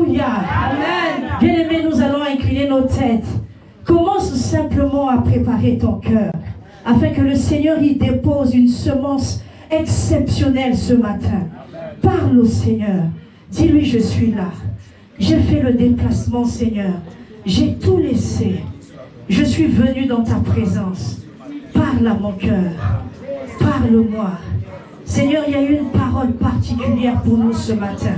Alléluia. Amen. Bien-aimés, nous allons incliner nos têtes. Commence simplement à préparer ton cœur, afin que le Seigneur y dépose une semence exceptionnelle ce matin. Parle au Seigneur. Dis-lui, je suis là. J'ai fait le déplacement, Seigneur. J'ai tout laissé. Je suis venu dans ta présence. Parle à mon cœur. Parle-moi. Seigneur, il y a une parole particulière pour nous ce matin.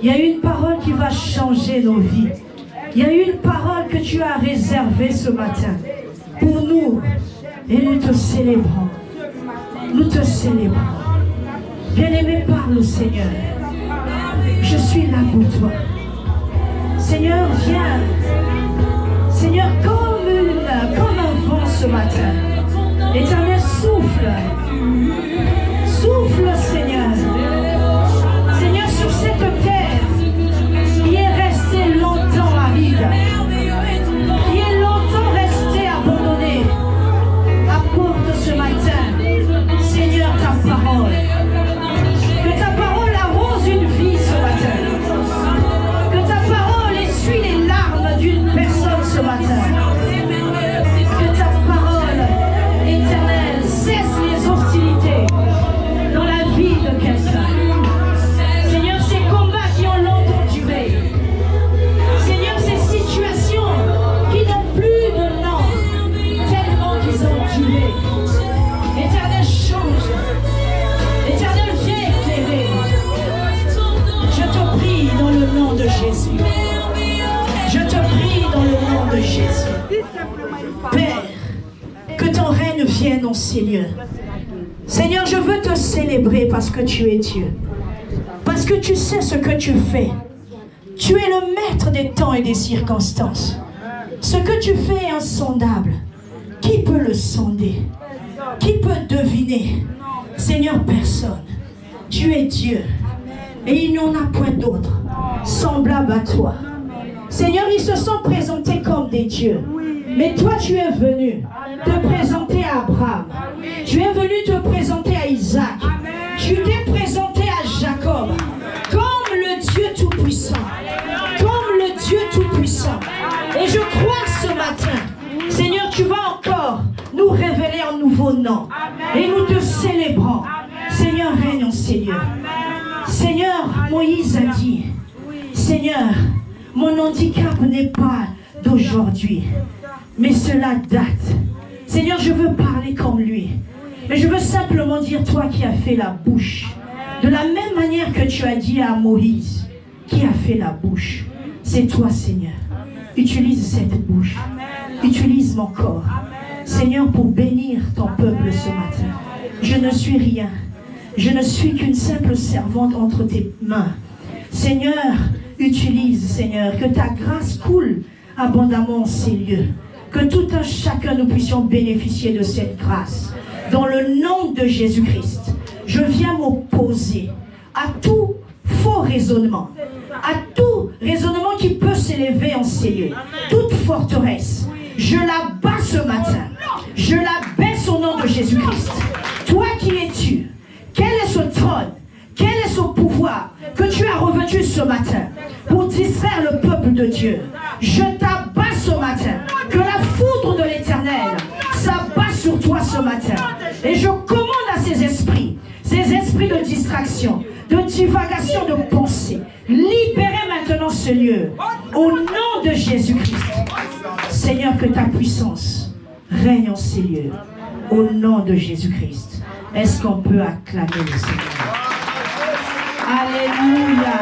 Il y a une parole qui va changer nos vies. Il y a une parole que tu as réservée ce matin pour nous. Et nous te célébrons. Nous te célébrons. Bien-aimé, parle au Seigneur. Je suis là pour toi. Seigneur, viens. Seigneur, comme un vent ce matin. Éternel, souffle. Souffle, Seigneur. Seigneur, sur cette terre qui est restée longtemps aride, qui est longtemps restée abandonnée, apporte ce matin, Seigneur, ta parole. Que ta parole arrose une vie ce matin. Que ta parole essuie les larmes d'une personne ce matin. Que ta parole éternelle cesse les hostilités dans la vie de quelqu'un. Seigneur, ces combats qui ont longtemps duré. Seigneur, ces situations qui n'ont plus de nom, tellement qu'ils ont duré. Éternel, change. Éternel, viens éclairer. Je te prie dans le nom de Jésus. Je te prie dans le nom de Jésus. Père, que ton règne vienne en ces lieux. Seigneur, je veux te célébrer parce que tu es Dieu. Parce que tu sais ce que tu fais. Tu es le maître des temps et des circonstances. Ce que tu fais est insondable. Qui peut le sonder? Qui peut deviner? Seigneur, personne. Tu es Dieu. Et il n'y en a point d'autre semblable à toi. Seigneur, ils se sont présentés comme des dieux. Mais toi, tu es venu te présenter à Abraham. Tu es venu te présenter à Isaac. Tu t'es présenté à Jacob comme le Dieu Tout-Puissant. Comme le Dieu Tout-Puissant. Et je crois ce matin, Seigneur, tu vas encore nous révéler un nouveau nom. Et nous te célébrons. Seigneur, règne en ces lieux. Seigneur, Moïse a dit, Seigneur, mon handicap n'est pas d'aujourd'hui, mais cela date. Seigneur, je veux parler comme lui. Mais je veux simplement dire, toi qui as fait la bouche, de la même manière que tu as dit à Moïse, qui a fait la bouche, c'est toi, Seigneur. Utilise cette bouche. Utilise mon corps. Seigneur, pour bénir ton peuple ce matin. Je ne suis rien. Je ne suis qu'une simple servante entre tes mains. Seigneur, utilise, Seigneur, que ta grâce coule abondamment en ces lieux. Que tout un chacun nous puissions bénéficier de cette grâce. Dans le nom de Jésus-Christ, je viens m'opposer à tout faux raisonnement, à tout raisonnement qui peut s'élever en ces lieux. Toute forteresse, je la bats ce matin. Je la baisse au nom de Jésus-Christ. Toi qui es-tu? Quel est ce trône? Quel est ce pouvoir que tu as revêtu ce matin pour distraire le peuple de Dieu? Je t'abats ce matin. Que la foudre de l'Éternel s'abat sur toi ce matin. Et je commande à ces esprits de distraction, de divagation de pensée, libérez maintenant ce lieu. Au nom de Jésus-Christ. Seigneur, que ta puissance règne en ces lieux. Au nom de Jésus-Christ. Est-ce qu'on peut acclamer le Seigneur? Alléluia.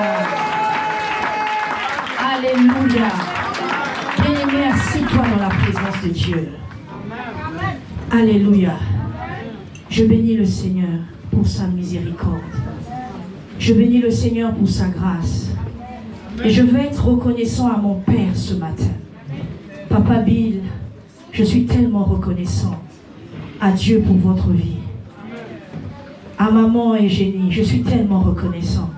Alléluia. Bien-aimé, assis-toi dans la présence de Dieu. Alléluia. Je bénis le Seigneur pour sa miséricorde. Je bénis le Seigneur pour sa grâce. Et je veux être reconnaissant à mon Père ce matin. Papa Bill, je suis tellement reconnaissant à Dieu pour votre vie. À maman Eugénie, je suis tellement reconnaissant.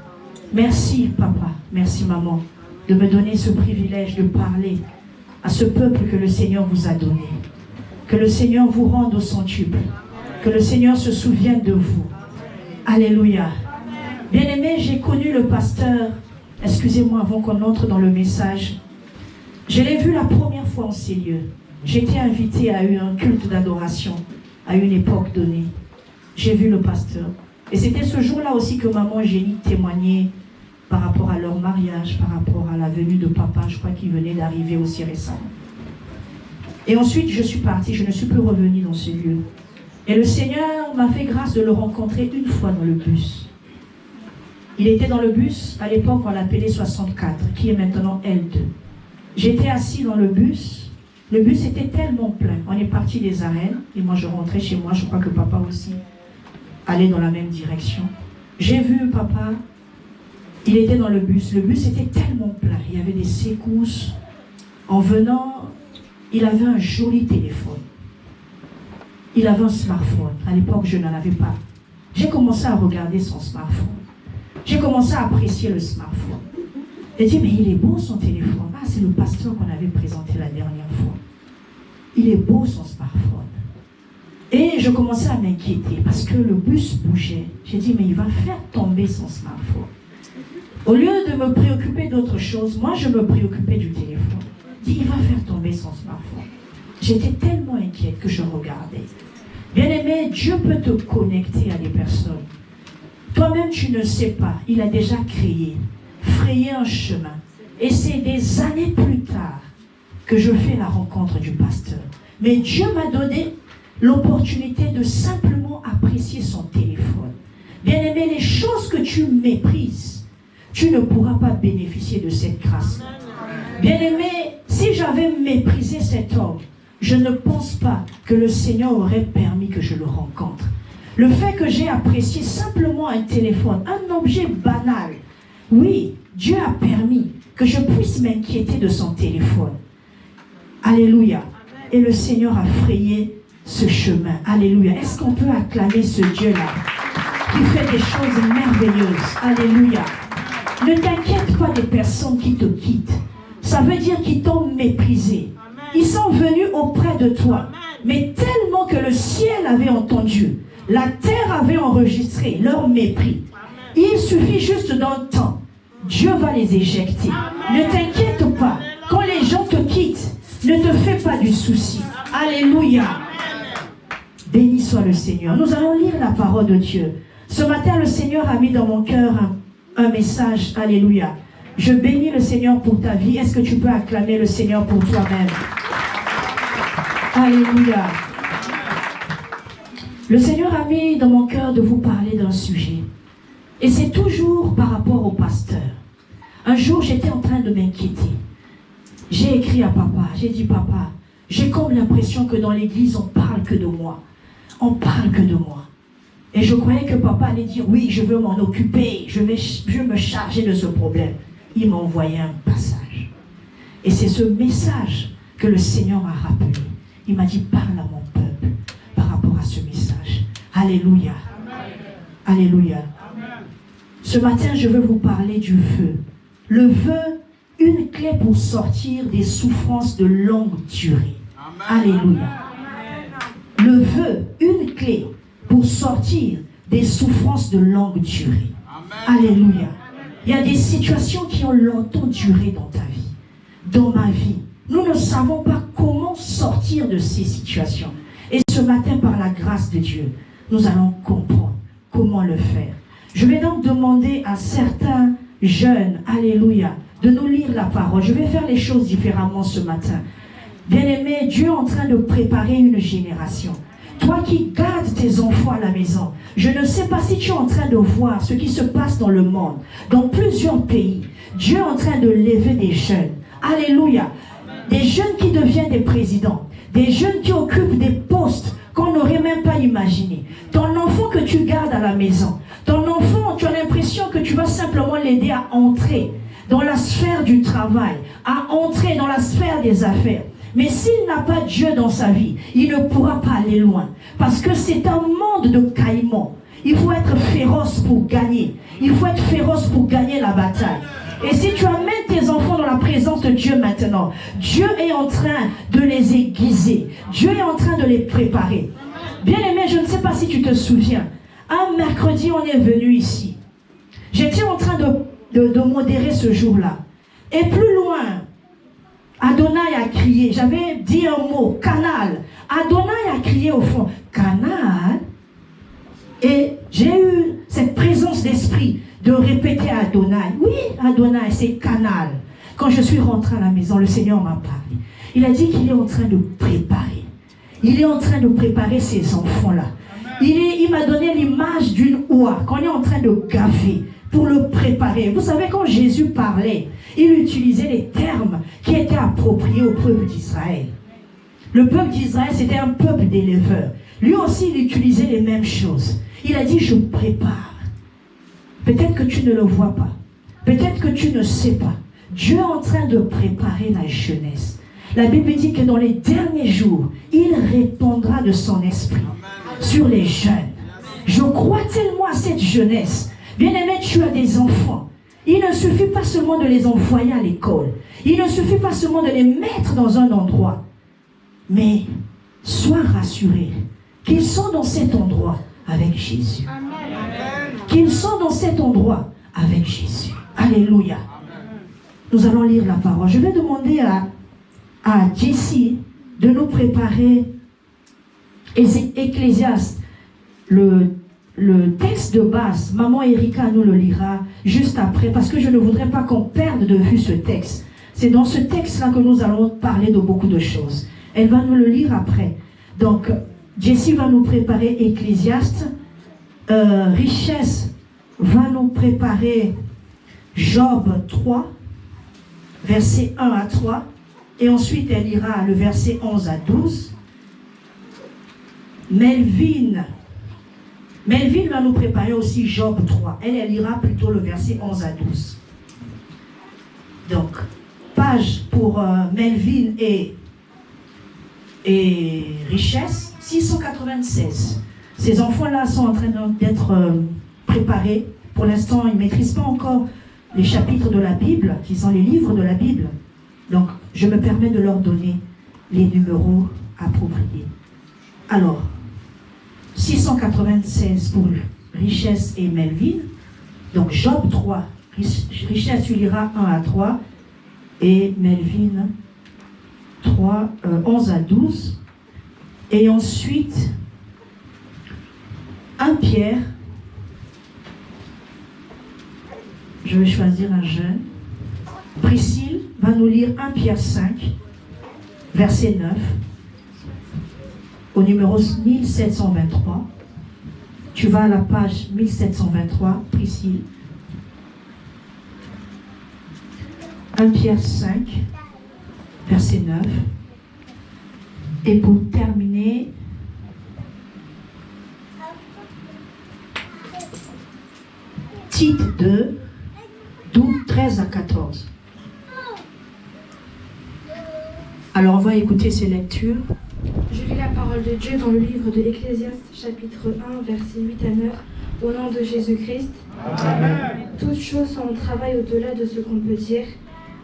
Merci papa, merci maman, de me donner ce privilège de parler à ce peuple que le Seigneur vous a donné. Que le Seigneur vous rende au centuple. Que le Seigneur se souvienne de vous. Alléluia. Bien-aimé, j'ai connu le pasteur Excusez-moi avant qu'on entre dans le message. Je l'ai vu la première fois en ces lieux. J'étais invitée à un culte d'adoration à une époque donnée. J'ai vu le pasteur. Et c'était ce jour-là aussi que maman Génie témoignait par rapport à leur mariage, par rapport à la venue de papa, je crois qu'il venait d'arriver aussi récemment. Et ensuite, je suis partie, je ne suis plus revenue dans ce lieu. Et le Seigneur m'a fait grâce de le rencontrer une fois dans le bus. Il était dans le bus, à l'époque on l'appelait 64, qui est maintenant L2. J'étais assis dans le bus était tellement plein. On est parti des arènes, et moi je rentrais chez moi, je crois que papa aussi allait dans la même direction. J'ai vu papa, il était dans le bus était tellement plein, il y avait des secousses. En venant, il avait un joli téléphone. Il avait un smartphone. À l'époque, je n'en avais pas. J'ai commencé à regarder son smartphone. J'ai commencé à apprécier le smartphone. Et dit, mais il est beau son téléphone. Ah, c'est le pasteur qu'on avait présenté la dernière fois. Il est beau son smartphone. Et je commençais à m'inquiéter parce que le bus bougeait. J'ai dit, mais il va faire tomber son smartphone. Au lieu de me préoccuper d'autre chose, moi je me préoccupais du téléphone. J'ai dit, il va faire tomber son smartphone. J'étais tellement inquiète que je regardais. Bien-aimé, Dieu peut te connecter à des personnes. Toi-même, tu ne sais pas. Il a déjà créé, frayé un chemin. Et c'est des années plus tard que je fais la rencontre du pasteur. Mais Dieu m'a donné l'opportunité de simplement apprécier son téléphone. Bien-aimé, les choses que tu méprises, tu ne pourras pas bénéficier de cette grâce. Bien-aimé, si j'avais méprisé cet homme, je ne pense pas que le Seigneur aurait permis que je le rencontre. Le fait que j'ai apprécié simplement un téléphone, un objet banal, oui, Dieu a permis que je puisse m'inquiéter de son téléphone. Alléluia. Et le Seigneur a frayé ce chemin. Alléluia. Est-ce qu'on peut acclamer ce Dieu-là qui fait des choses merveilleuses? Alléluia. Ne t'inquiète pas des personnes qui te quittent. Ça veut dire qu'ils t'ont méprisé. Ils sont venus auprès de toi. Mais tellement que le ciel avait entendu, la terre avait enregistré leur mépris. Il suffit juste d'un temps. Dieu va les éjecter. Ne t'inquiète pas. Quand les gens te quittent, ne te fais pas du souci. Alléluia. Béni soit le Seigneur. Nous allons lire la parole de Dieu. Ce matin, le Seigneur a mis dans mon cœur un message. Alléluia. Je bénis le Seigneur pour ta vie. Est-ce que tu peux acclamer le Seigneur pour toi-même? Alléluia. Le Seigneur a mis dans mon cœur de vous parler d'un sujet. Et c'est toujours par rapport au pasteur. Un jour, j'étais en train de m'inquiéter. J'ai écrit à papa. J'ai dit, papa, j'ai comme l'impression que dans l'église, on parle que de moi. On parle que de moi. Et je croyais que papa allait dire, oui, je veux m'en occuper. Je vais me charger de ce problème. Il m'a envoyé un passage. Et c'est ce message que le Seigneur m'a rappelé. Il m'a dit, parle à mon peuple par rapport à ce message. Alléluia. Amen. Alléluia. Amen. Ce matin, je veux vous parler du vœu. Le vœu, une clé pour sortir des souffrances de longue durée. Amen. Alléluia. Amen. Le vœu, une clé pour sortir des souffrances de longue durée. Amen. Alléluia. Il y a des situations qui ont longtemps duré dans ta vie, dans ma vie. Nous ne savons pas comment sortir de ces situations. Et ce matin, par la grâce de Dieu, nous allons comprendre comment le faire. Je vais donc demander à certains jeunes, alléluia, de nous lire la parole. Je vais faire les choses différemment ce matin. Bien-aimé, Dieu est en train de préparer une génération. Toi qui gardes tes enfants à la maison, je ne sais pas si tu es en train de voir ce qui se passe dans le monde, dans plusieurs pays. Dieu est en train de lever des jeunes. Alléluia. Des jeunes qui deviennent des présidents. Des jeunes qui occupent des postes qu'on n'aurait même pas imaginé. Ton enfant que tu gardes à la maison, ton enfant, tu as l'impression que tu vas simplement l'aider à entrer dans la sphère du travail, à entrer dans la sphère des affaires. Mais s'il n'a pas Dieu dans sa vie, il ne pourra pas aller loin. Parce que c'est un monde de caïmans. Il faut être féroce pour gagner. Il faut être féroce pour gagner la bataille. Et si tu amènes tes enfants dans la présence de Dieu maintenant, Dieu est en train de les aiguiser. Dieu est en train de les préparer. Bien-aimé, je ne sais pas si tu te souviens. Un mercredi, on est venu ici. J'étais en train de de modérer ce jour-là. Et plus loin, Adonai a crié. J'avais dit un mot, canal. Adonai a crié au fond, canal. Et j'ai eu cette présence d'esprit de répéter à Adonai. Oui, Adonai, c'est canal. Quand je suis rentrée à la maison, le Seigneur m'a parlé. Il a dit qu'il est en train de préparer. Il est en train de préparer ces enfants-là. Il m'a donné l'image d'une oie qu'on est en train de gaver pour le préparer. Vous savez, quand Jésus parlait, il utilisait les termes qui étaient appropriés au peuple d'Israël. Le peuple d'Israël, c'était un peuple d'éleveurs. Lui aussi, il utilisait les mêmes choses. Il a dit, je prépare. Peut-être que tu ne le vois pas. Peut-être que tu ne sais pas. Dieu est en train de préparer la jeunesse. La Bible dit que dans les derniers jours, il répandra de son esprit sur les jeunes. Je crois tellement à cette jeunesse. Bien-aimé, tu as des enfants. Il ne suffit pas seulement de les envoyer à l'école. Il ne suffit pas seulement de les mettre dans un endroit. Mais sois rassuré qu'ils sont dans cet endroit avec Jésus. Qu'ils sont dans cet endroit avec Jésus. Alléluia. Nous allons lire la parole. Je vais demander à Jessie de nous préparer Ecclésiaste, le texte de base. Maman Erika nous le lira juste après, parce que je ne voudrais pas qu'on perde de vue ce texte. C'est dans ce texte-là que nous allons parler de beaucoup de choses. Elle va nous le lire après. Donc, Jessie va nous préparer Ecclésiaste. Richesse va nous préparer Job 3, versets 1 à 3. Et ensuite, elle lira le verset 11 à 12. Melvin va nous préparer aussi Job 3. Elle lira plutôt le verset 11 à 12. Donc, page pour Melvin et Richesse, 696. Ces enfants-là sont en train d'être préparés. Pour l'instant, ils ne maîtrisent pas encore les chapitres de la Bible, qui sont les livres de la Bible. Donc, je me permets de leur donner les numéros appropriés. Alors, 696 pour Richesse et Melvin. Donc, Job 3. Richesse, tu liras 1 à 3. Et Melvin, 11 à 12. Et ensuite, 1 Pierre. Je vais choisir un jeune. Priscille va nous lire 1 Pierre 5, verset 9, au numéro 1723. Tu vas à la page 1723, Priscille. 1 Pierre 5, verset 9. Et pour terminer, Tite 2, 13 à 14. Alors on va écouter ces lectures. Je lis la parole de Dieu dans le livre de l'Ecclésiaste, chapitre 1, versets 8 à 9, au nom de Jésus-Christ. Amen. Toutes choses sont en travail au-delà de ce qu'on peut dire.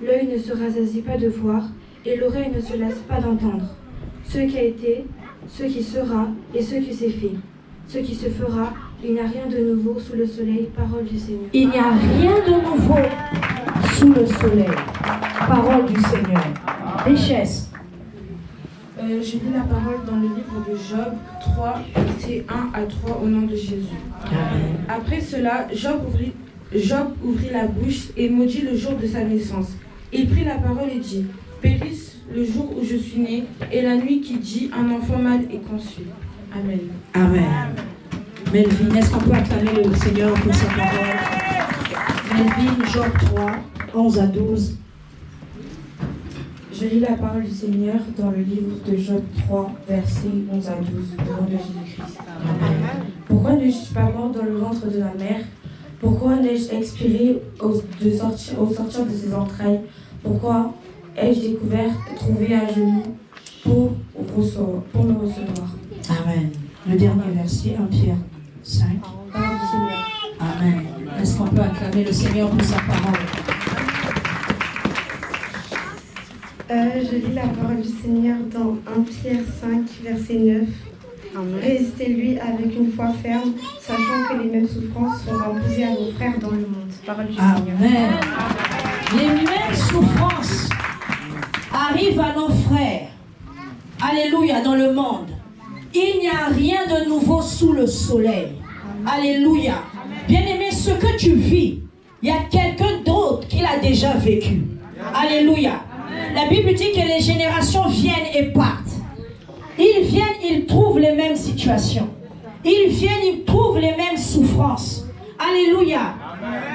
L'œil ne se rassasie pas de voir, et l'oreille ne se lasse pas d'entendre. Ce qui a été, ce qui sera, et ce qui s'est fait. Ce qui se fera, il n'y a rien de nouveau sous le soleil, parole du Seigneur. Il n'y a rien de nouveau sous le soleil, parole du Seigneur. Richesse. Je lis la parole dans le livre de Job 3, versets 1 à 3 au nom de Jésus. Amen. Après cela, Job ouvrit la bouche et maudit le jour de sa naissance. Il prit la parole et dit, périsse le jour où je suis né et la nuit qui dit, un enfant mâle est conçu. Amen. Amen. Melvin, est-ce qu'on peut acclamer le Seigneur pour sa parole? Melvin, Job 3, 11 à 12. Je lis la parole du Seigneur dans le livre de Job 3, versets 11 à 12, au nom de Jésus-Christ. Pourquoi ne suis-je pas mort dans le ventre de ma mère? Pourquoi n'ai-je expiré au sortir de ses entrailles? Pourquoi ai-je trouvé à genoux pour me recevoir? Amen. Le dernier verset, 1 Pierre 5. Parole du Seigneur. Amen. Est-ce qu'on peut acclamer le Seigneur pour sa parole? Je lis la parole du Seigneur dans 1 Pierre 5, verset 9. Résistez-lui avec une foi ferme, sachant que les mêmes souffrances sont imposées à vos frères dans le monde. Parole du Seigneur. Amen. Les mêmes souffrances arrivent à nos frères. Alléluia, dans le monde. Il n'y a rien de nouveau sous le soleil. Alléluia. Bien-aimé, ce que tu vis, il y a quelqu'un d'autre qui l'a déjà vécu. Alléluia. La Bible dit que les générations viennent et partent. Ils viennent, ils trouvent les mêmes situations. Ils viennent, ils trouvent les mêmes souffrances. Alléluia.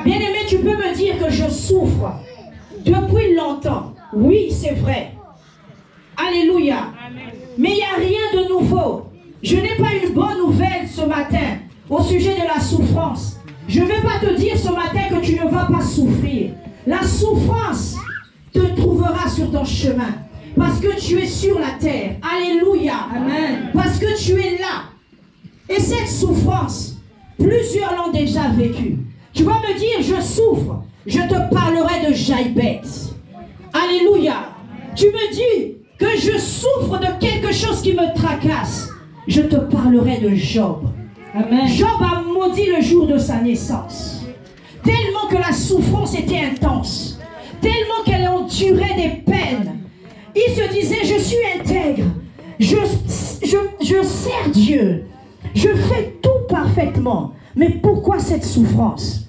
Bien-aimé, tu peux me dire que je souffre depuis longtemps. Oui, c'est vrai. Alléluia. Mais il n'y a rien de nouveau. Je n'ai pas une bonne nouvelle ce matin au sujet de la souffrance. Je ne vais pas te dire ce matin que tu ne vas pas souffrir. La souffrance te trouvera sur ton chemin. Parce que tu es sur la terre. Alléluia. Amen. Parce que tu es là. Et cette souffrance, plusieurs l'ont déjà vécue. Tu vas me dire, je souffre. Je te parlerai de Jaïbès. Alléluia. Tu me dis que je souffre de quelque chose qui me tracasse. Je te parlerai de Job. Amen. Job a maudit le jour de sa naissance. Tellement que la souffrance était intense. Tellement qu'elle endurait des peines. Il se disait, je suis intègre. Je sers Dieu. Je fais tout parfaitement. Mais pourquoi cette souffrance?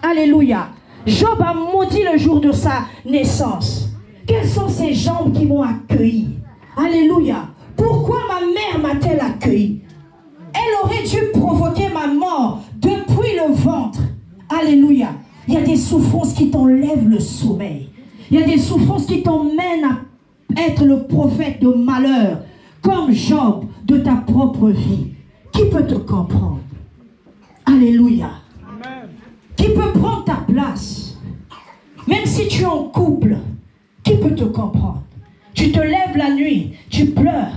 Alléluia. Job a maudit le jour de sa naissance. Quelles sont ces jambes qui m'ont accueilli? Alléluia. Pourquoi ma mère m'a-t-elle accueilli? Elle aurait dû provoquer ma mort depuis le ventre. Alléluia. Il y a des souffrances qui t'enlèvent le sommeil. Il y a des souffrances qui t'emmènent à être le prophète de malheur, comme Job, de ta propre vie. Qui peut te comprendre? Alléluia. Amen. Qui peut prendre ta place? Même si tu es en couple, qui peut te comprendre? Tu te lèves la nuit, tu pleures.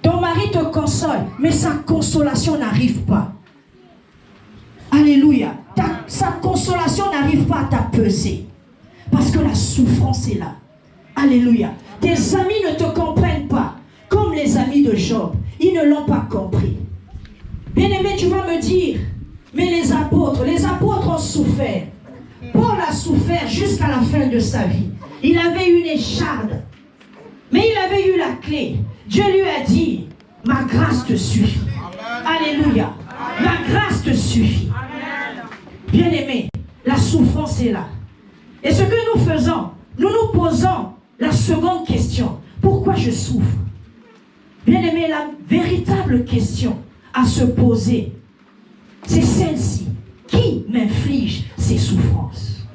Ton mari te console, mais sa consolation n'arrive pas. Alléluia. Sa consolation n'arrive pas à t'apaiser. Parce que la souffrance est là. Alléluia. Tes amis ne te comprennent pas. Comme les amis de Job. Ils ne l'ont pas compris. Bien-aimé, tu vas me dire, mais les apôtres ont souffert. Paul a souffert jusqu'à la fin de sa vie. Il avait une écharde. Mais il avait eu la clé. Dieu lui a dit, ma grâce te suffit. Alléluia. Ma grâce te suffit. Bien-aimé, la souffrance est là. Et ce que nous faisons, nous nous posons la seconde question. Pourquoi je souffre? Bien-aimé, la véritable question à se poser, c'est celle-ci. Qui m'inflige ces souffrances?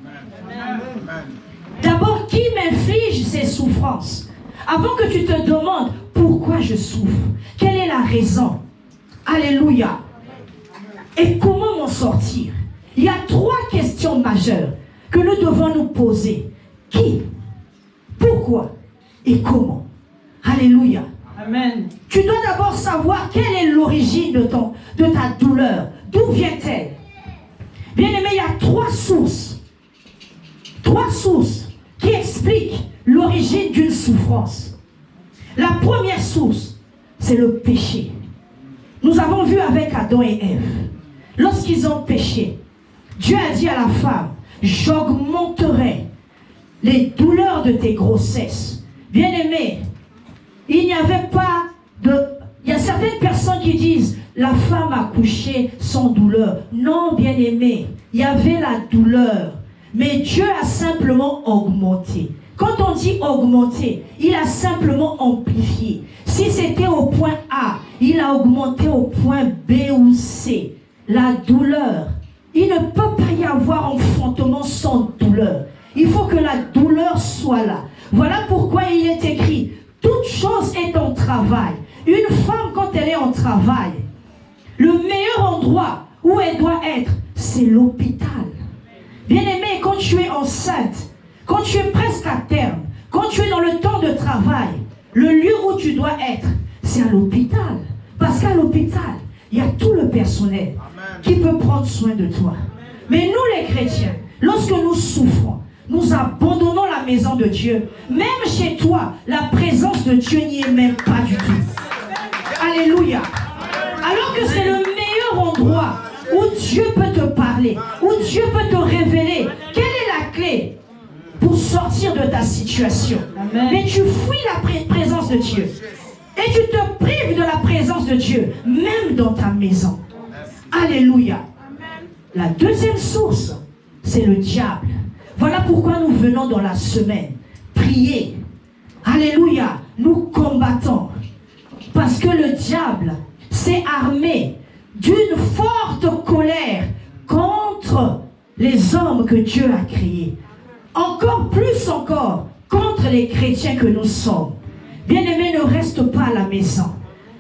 D'abord, qui m'inflige ces souffrances? Avant que tu te demandes pourquoi je souffre, quelle est la raison? Alléluia. Et comment m'en sortir? Il y a 3 questions majeures que nous devons nous poser. Qui? Pourquoi? Et comment? Alléluia. Amen. Tu dois d'abord savoir quelle est l'origine de ta douleur. D'où vient-elle? Bien-aimé, il y a 3 sources. 3 sources qui expliquent l'origine d'une souffrance. La première source, c'est le péché. Nous avons vu avec Adam et Ève. Lorsqu'ils ont péché, Dieu a dit à la femme, j'augmenterai les douleurs de tes grossesses. Bien-aimé, il n'y avait pas de... Il y a certaines personnes qui disent, la femme a couché sans douleur. Non, bien-aimé, il y avait la douleur. Mais Dieu a simplement augmenté. Quand on dit augmenter, il a simplement amplifié. Si c'était au point A, il a augmenté au point B ou C. La douleur, il ne peut pas y avoir enfantement sans douleur. Il faut que la douleur soit là. Voilà pourquoi il est écrit, toute chose est en travail. Une femme, quand elle est en travail, le meilleur endroit où elle doit être, c'est l'hôpital. Bien-aimé, quand tu es enceinte, quand tu es presque à terme, quand tu es dans le temps de travail, le lieu où tu dois être, c'est à l'hôpital. Parce qu'à l'hôpital, il y a tout le personnel qui peut prendre soin de toi. Mais nous les chrétiens, lorsque nous souffrons, nous abandonnons la maison de Dieu. Même chez toi, la présence de Dieu n'y est même pas du tout. Alléluia. Alors que c'est le meilleur endroit où Dieu peut te parler, où Dieu peut te révéler. Quelle est la clé pour sortir de ta situation? Amen. Mais tu fuis la présence de Dieu. Et tu te prives de la présence de Dieu, même dans ta maison. Alléluia. La deuxième source, c'est le diable. Voilà pourquoi nous venons dans la semaine prier. Alléluia. Nous combattons. Parce que le diable s'est armé d'une forte colère contre les hommes que Dieu a créés. Encore plus encore contre les chrétiens que nous sommes. Bien-aimés, ne reste pas à la maison.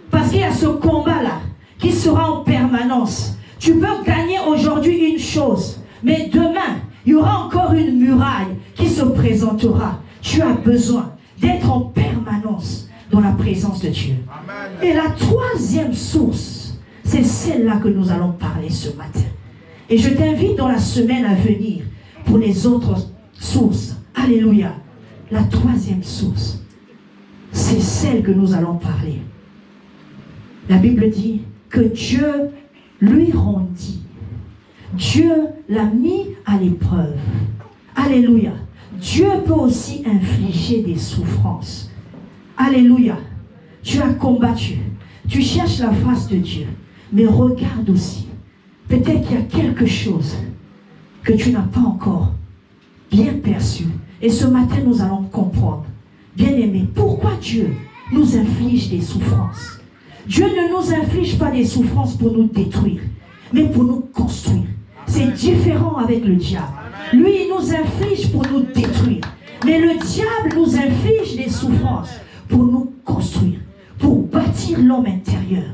Parce qu'il y a ce combat-là qui sera en permanence. Tu peux gagner aujourd'hui une chose, mais demain, il y aura encore une muraille qui se présentera. Tu as besoin d'être en permanence dans la présence de Dieu. Amen. Et la troisième source, c'est celle-là que nous allons parler ce matin. Et je t'invite dans la semaine à venir pour les autres sources. Alléluia. La troisième source, c'est celle que nous allons parler. La Bible dit que Dieu lui rendit. Dieu l'a mis à l'épreuve. Alléluia. Dieu peut aussi infliger des souffrances. Alléluia. Tu as combattu. Tu cherches la face de Dieu. Mais regarde aussi. Peut-être qu'il y a quelque chose que tu n'as pas encore bien perçu. Et ce matin, nous allons comprendre. Bien-aimés, pourquoi Dieu nous inflige des souffrances? Dieu ne nous inflige pas des souffrances pour nous détruire, mais pour nous construire. C'est différent avec le diable. Lui, il nous inflige pour nous détruire. Mais le diable nous inflige des souffrances pour nous construire, pour bâtir l'homme intérieur,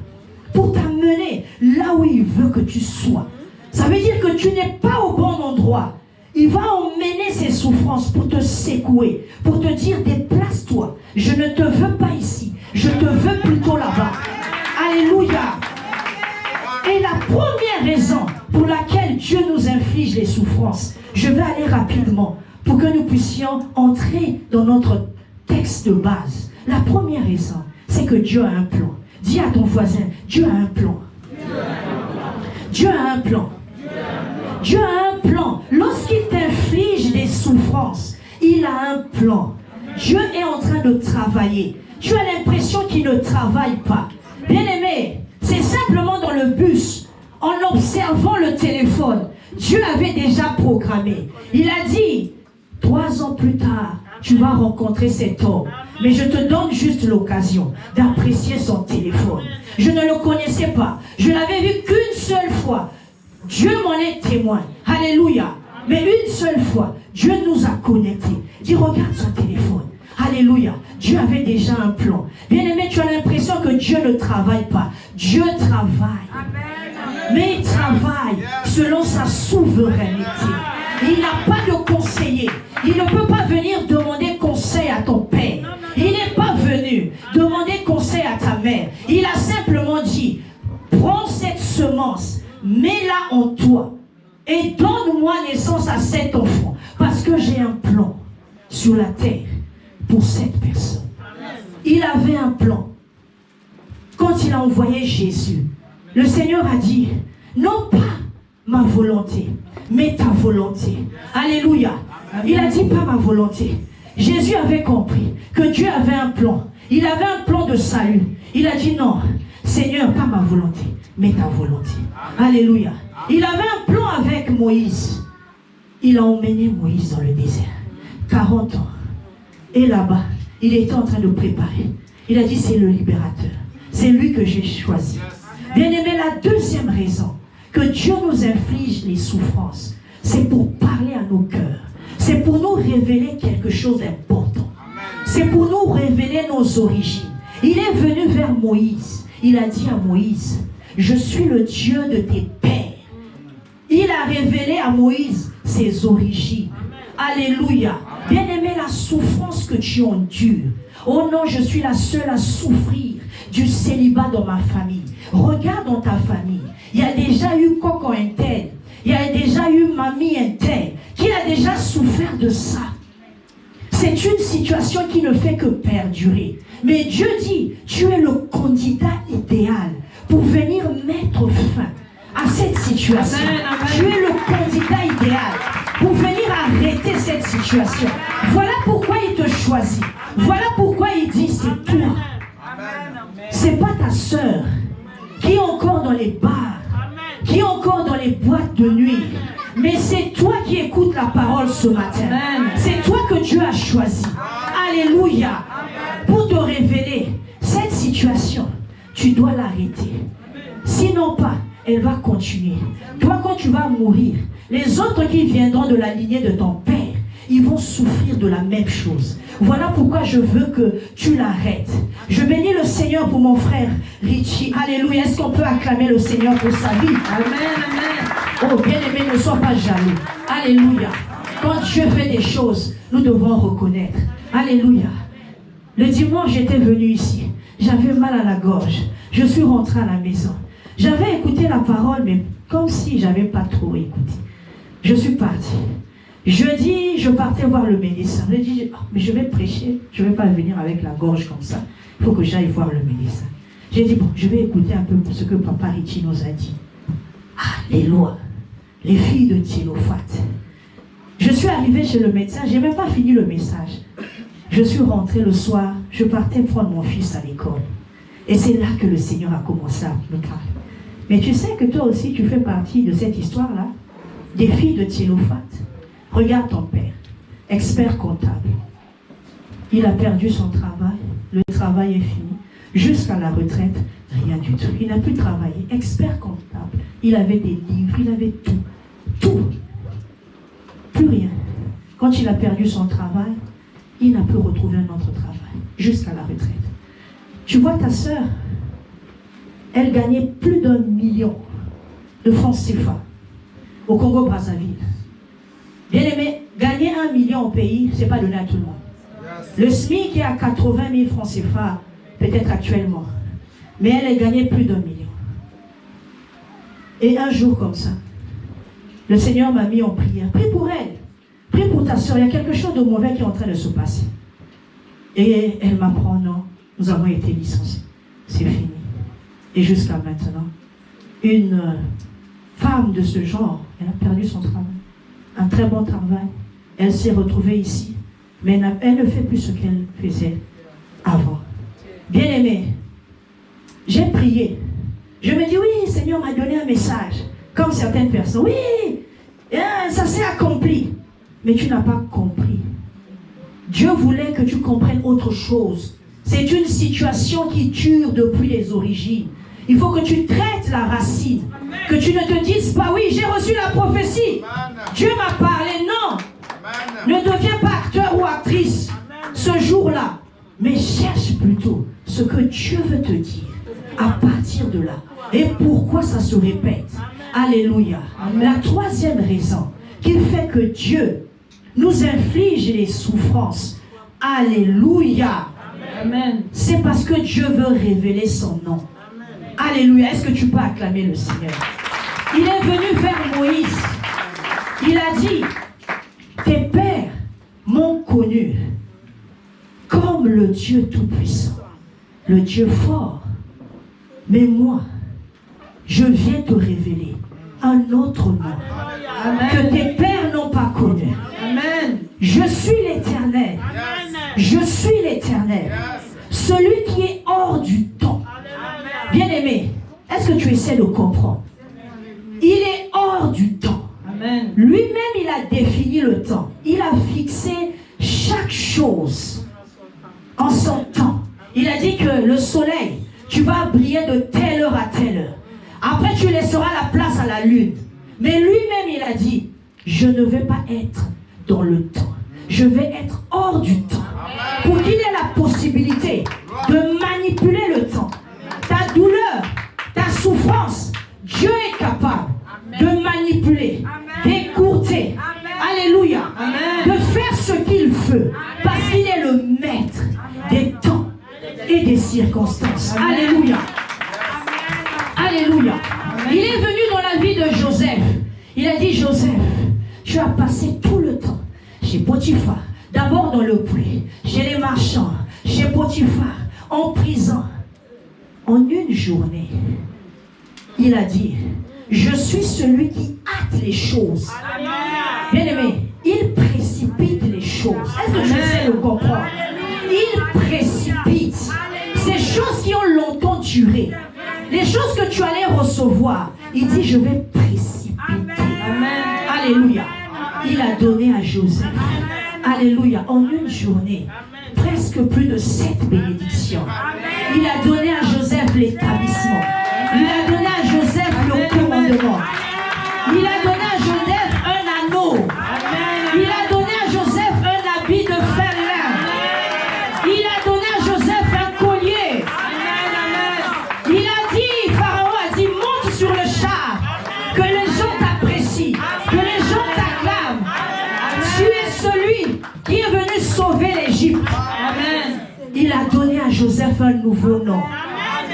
pour t'amener là où il veut que tu sois. Ça veut dire que tu n'es pas au bon endroit. Il va emmener ses souffrances pour te secouer, pour te dire déplace-toi. Je ne te veux pas ici, je te veux plutôt là-bas. Alléluia. Et la première raison pour laquelle Dieu nous inflige les souffrances, je vais aller rapidement pour que nous puissions entrer dans notre texte de base. La première raison, c'est que Dieu a un plan. Dis à ton voisin, Dieu a un plan. Dieu a un plan. Dieu a un plan. Lorsqu'il t'inflige des souffrances, il a un plan. Dieu est en train de travailler. Tu as l'impression qu'il ne travaille pas. Bien-aimé, c'est simplement dans le bus, en observant le téléphone, Dieu avait déjà programmé. Il a dit, 3 ans plus tard, tu vas rencontrer cet homme. Mais je te donne juste l'occasion d'apprécier son téléphone. Je ne le connaissais pas. Je l'avais vu qu'une seule fois. Dieu m'en est témoin. Alléluia. Mais une seule fois, Dieu nous a connectés. Dis, regarde son téléphone. Alléluia. Dieu avait déjà un plan. Bien-aimé, tu as l'impression que Dieu ne travaille pas. Dieu travaille. Mais il travaille selon sa souveraineté. Il n'a pas de conseiller. Il ne peut pas venir demander conseil à ton père. Il n'est pas venu demander conseil à ta mère. Il a simplement dit, prends cette semence, mets-la en toi et donne-moi naissance à cet enfant. Parce que j'ai un plan sur la terre pour cette personne. Il avait un plan. Quand il a envoyé Jésus, le Seigneur a dit, non pas ma volonté, mais ta volonté. Alléluia. Il a dit pas ma volonté. Jésus avait compris que Dieu avait un plan. Il avait un plan de salut. Il a dit non, Seigneur, pas ma volonté, mais ta volonté. Alléluia. Il avait un plan avec Moïse. Il a emmené Moïse dans le désert. 40 ans. Et là-bas, il était en train de préparer. Il a dit c'est le libérateur. C'est lui que j'ai choisi. Bien-aimé, la deuxième raison que Dieu nous inflige les souffrances, c'est pour parler à nos cœurs. C'est pour nous révéler quelque chose d'important. C'est pour nous révéler nos origines. Il est venu vers Moïse. Il a dit à Moïse, je suis le Dieu de tes pères. Il a révélé à Moïse ses origines. Alléluia. Bien-aimé, la souffrance que tu endures. Oh non, je suis la seule à souffrir du célibat dans ma famille. Regarde dans ta famille. Il y a déjà eu coco un tel. Il y a déjà eu mamie un tel. Qui a déjà souffert de ça. C'est une situation qui ne fait que perdurer. Mais Dieu dit, tu es le candidat idéal. situation. Tu es le candidat idéal pour venir arrêter cette situation. Voilà pourquoi il te choisit. Voilà pourquoi il dit c'est toi. C'est pas ta sœur qui est encore dans les bars, qui est encore dans les boîtes de nuit. Mais c'est toi qui écoutes la parole ce matin. C'est toi que Dieu a choisi. Alléluia. Pour te révéler cette situation, tu dois l'arrêter. Sinon pas, elle va continuer. Toi, quand tu vas mourir, les autres qui viendront de la lignée de ton père, ils vont souffrir de la même chose. Voilà pourquoi je veux que tu l'arrêtes. Je bénis le Seigneur pour mon frère Richie. Alléluia. Est-ce qu'on peut acclamer le Seigneur pour sa vie? Amen, amen. Oh, bien-aimé, ne sois pas jaloux. Alléluia. Quand Dieu fait des choses, nous devons reconnaître. Alléluia. Le dimanche, j'étais venu ici. J'avais mal à la gorge. Je suis rentré à la maison. J'avais écouté la parole, mais comme si je n'avais pas trop écouté. Je suis parti. Jeudi, je partais voir le médecin. Je dis, oh, mais je vais prêcher. Je ne vais pas venir avec la gorge comme ça. Il faut que j'aille voir le médecin. J'ai dit, bon, je vais écouter un peu ce que Papa Richie nous a dit. Alléluia. Les filles de Thélophate. Je suis arrivé chez le médecin. Je n'ai même pas fini le message. Je suis rentré le soir. Je partais prendre mon fils à l'école. Et c'est là que le Seigneur a commencé à me parler. Mais tu sais que toi aussi, tu fais partie de cette histoire-là. Des filles de Thélophate. Regarde ton père, expert comptable. Il a perdu son travail, le travail est fini. Jusqu'à la retraite, rien du tout. Il n'a plus travaillé. Expert comptable. Il avait des livres, il avait tout. Tout. Plus rien. Quand il a perdu son travail, il n'a plus retrouvé un autre travail. Jusqu'à la retraite. Tu vois ta sœur, elle gagnait plus d'1 million de francs CFA au Congo-Brazzaville. Bien aimé, gagner 1 million au pays, ce n'est pas donné à tout le monde. Le SMIC est à 80 000 francs CFA, peut-être actuellement. Mais elle a gagné plus d'1 million. Et un jour comme ça, le Seigneur m'a mis en prière. Prie pour elle. Prie pour ta soeur. Il y a quelque chose de mauvais qui est en train de se passer. Et elle m'apprend, non, nous avons été licenciés. C'est fini. Et jusqu'à maintenant, une femme de ce genre, elle a perdu son travail. Un très bon travail. Elle s'est retrouvée ici. Mais elle ne fait plus ce qu'elle faisait avant. Bien aimé, j'ai prié. Je me dis, oui, Seigneur m'a donné un message. Comme certaines personnes. Oui, ça s'est accompli. Mais tu n'as pas compris. Dieu voulait que tu comprennes autre chose. C'est une situation qui dure depuis les origines. Il faut que tu traites la racine. Que tu ne te dises pas, oui, j'ai reçu la prophétie. Dieu m'a parlé. Non. Ne deviens pas acteur ou actrice ce jour-là. Mais cherche plutôt ce que Dieu veut te dire à partir de là. Et pourquoi ça se répète. Alléluia. La troisième raison qui fait que Dieu nous inflige les souffrances. Alléluia. Amen. C'est parce que Dieu veut révéler son nom. Alléluia. Est-ce que tu peux acclamer le Seigneur? Il est venu vers Moïse. Il a dit, tes pères m'ont connu comme le Dieu Tout-Puissant, le Dieu fort. Mais moi, je viens te révéler un autre nom. Amen. Que tes pères n'ont pas connu. Amen. Je suis l'Éternel. Je suis l'Éternel. Celui qui est hors du temps. Bien-aimé, est-ce que tu essaies de comprendre? Il est hors du temps. Lui-même, il a défini le temps. Il a fixé chaque chose en son temps. Il a dit que le soleil, tu vas briller de telle heure à telle heure. Après, tu laisseras la place à la lune. Mais lui-même, il a dit, je ne vais pas être dans le temps. Je vais être hors du temps. Pour qu'il ait la possibilité de manipuler le temps. Ta douleur, ta souffrance, Dieu est capable de manipuler, d'écourter. Alléluia. De faire ce qu'il veut. Parce qu'il est le maître des temps et des circonstances. Alléluia. Alléluia. Il est venu dans la vie de Joseph. Il a dit, Joseph, tu as passé tout le temps chez Potiphar. D'abord dans le puits, chez les marchands, chez Potiphar, en prison. En une journée, il a dit, je suis celui qui hâte les choses. Bien aimé, il précipite les choses. Est-ce que je sais le comprendre? Il précipite ces choses qui ont longtemps duré. Les choses que tu allais recevoir, il dit je vais précipiter. Alléluia. Il a donné à Joseph, alléluia, en une journée, presque plus de 7 bénédictions. Il a donné à Joseph l'établissement. Il a donné à Joseph le commandement. Il a donné à Joseph un anneau. Il a donné à Joseph un habit de fer lin. Il a donné à Joseph un collier. Il a dit, Pharaon a dit, monte sur le char, que les gens t'apprécient, que les gens t'acclament. Tu es celui qui est venu sauver l'Égypte. Il a donné à Joseph un nouveau nom.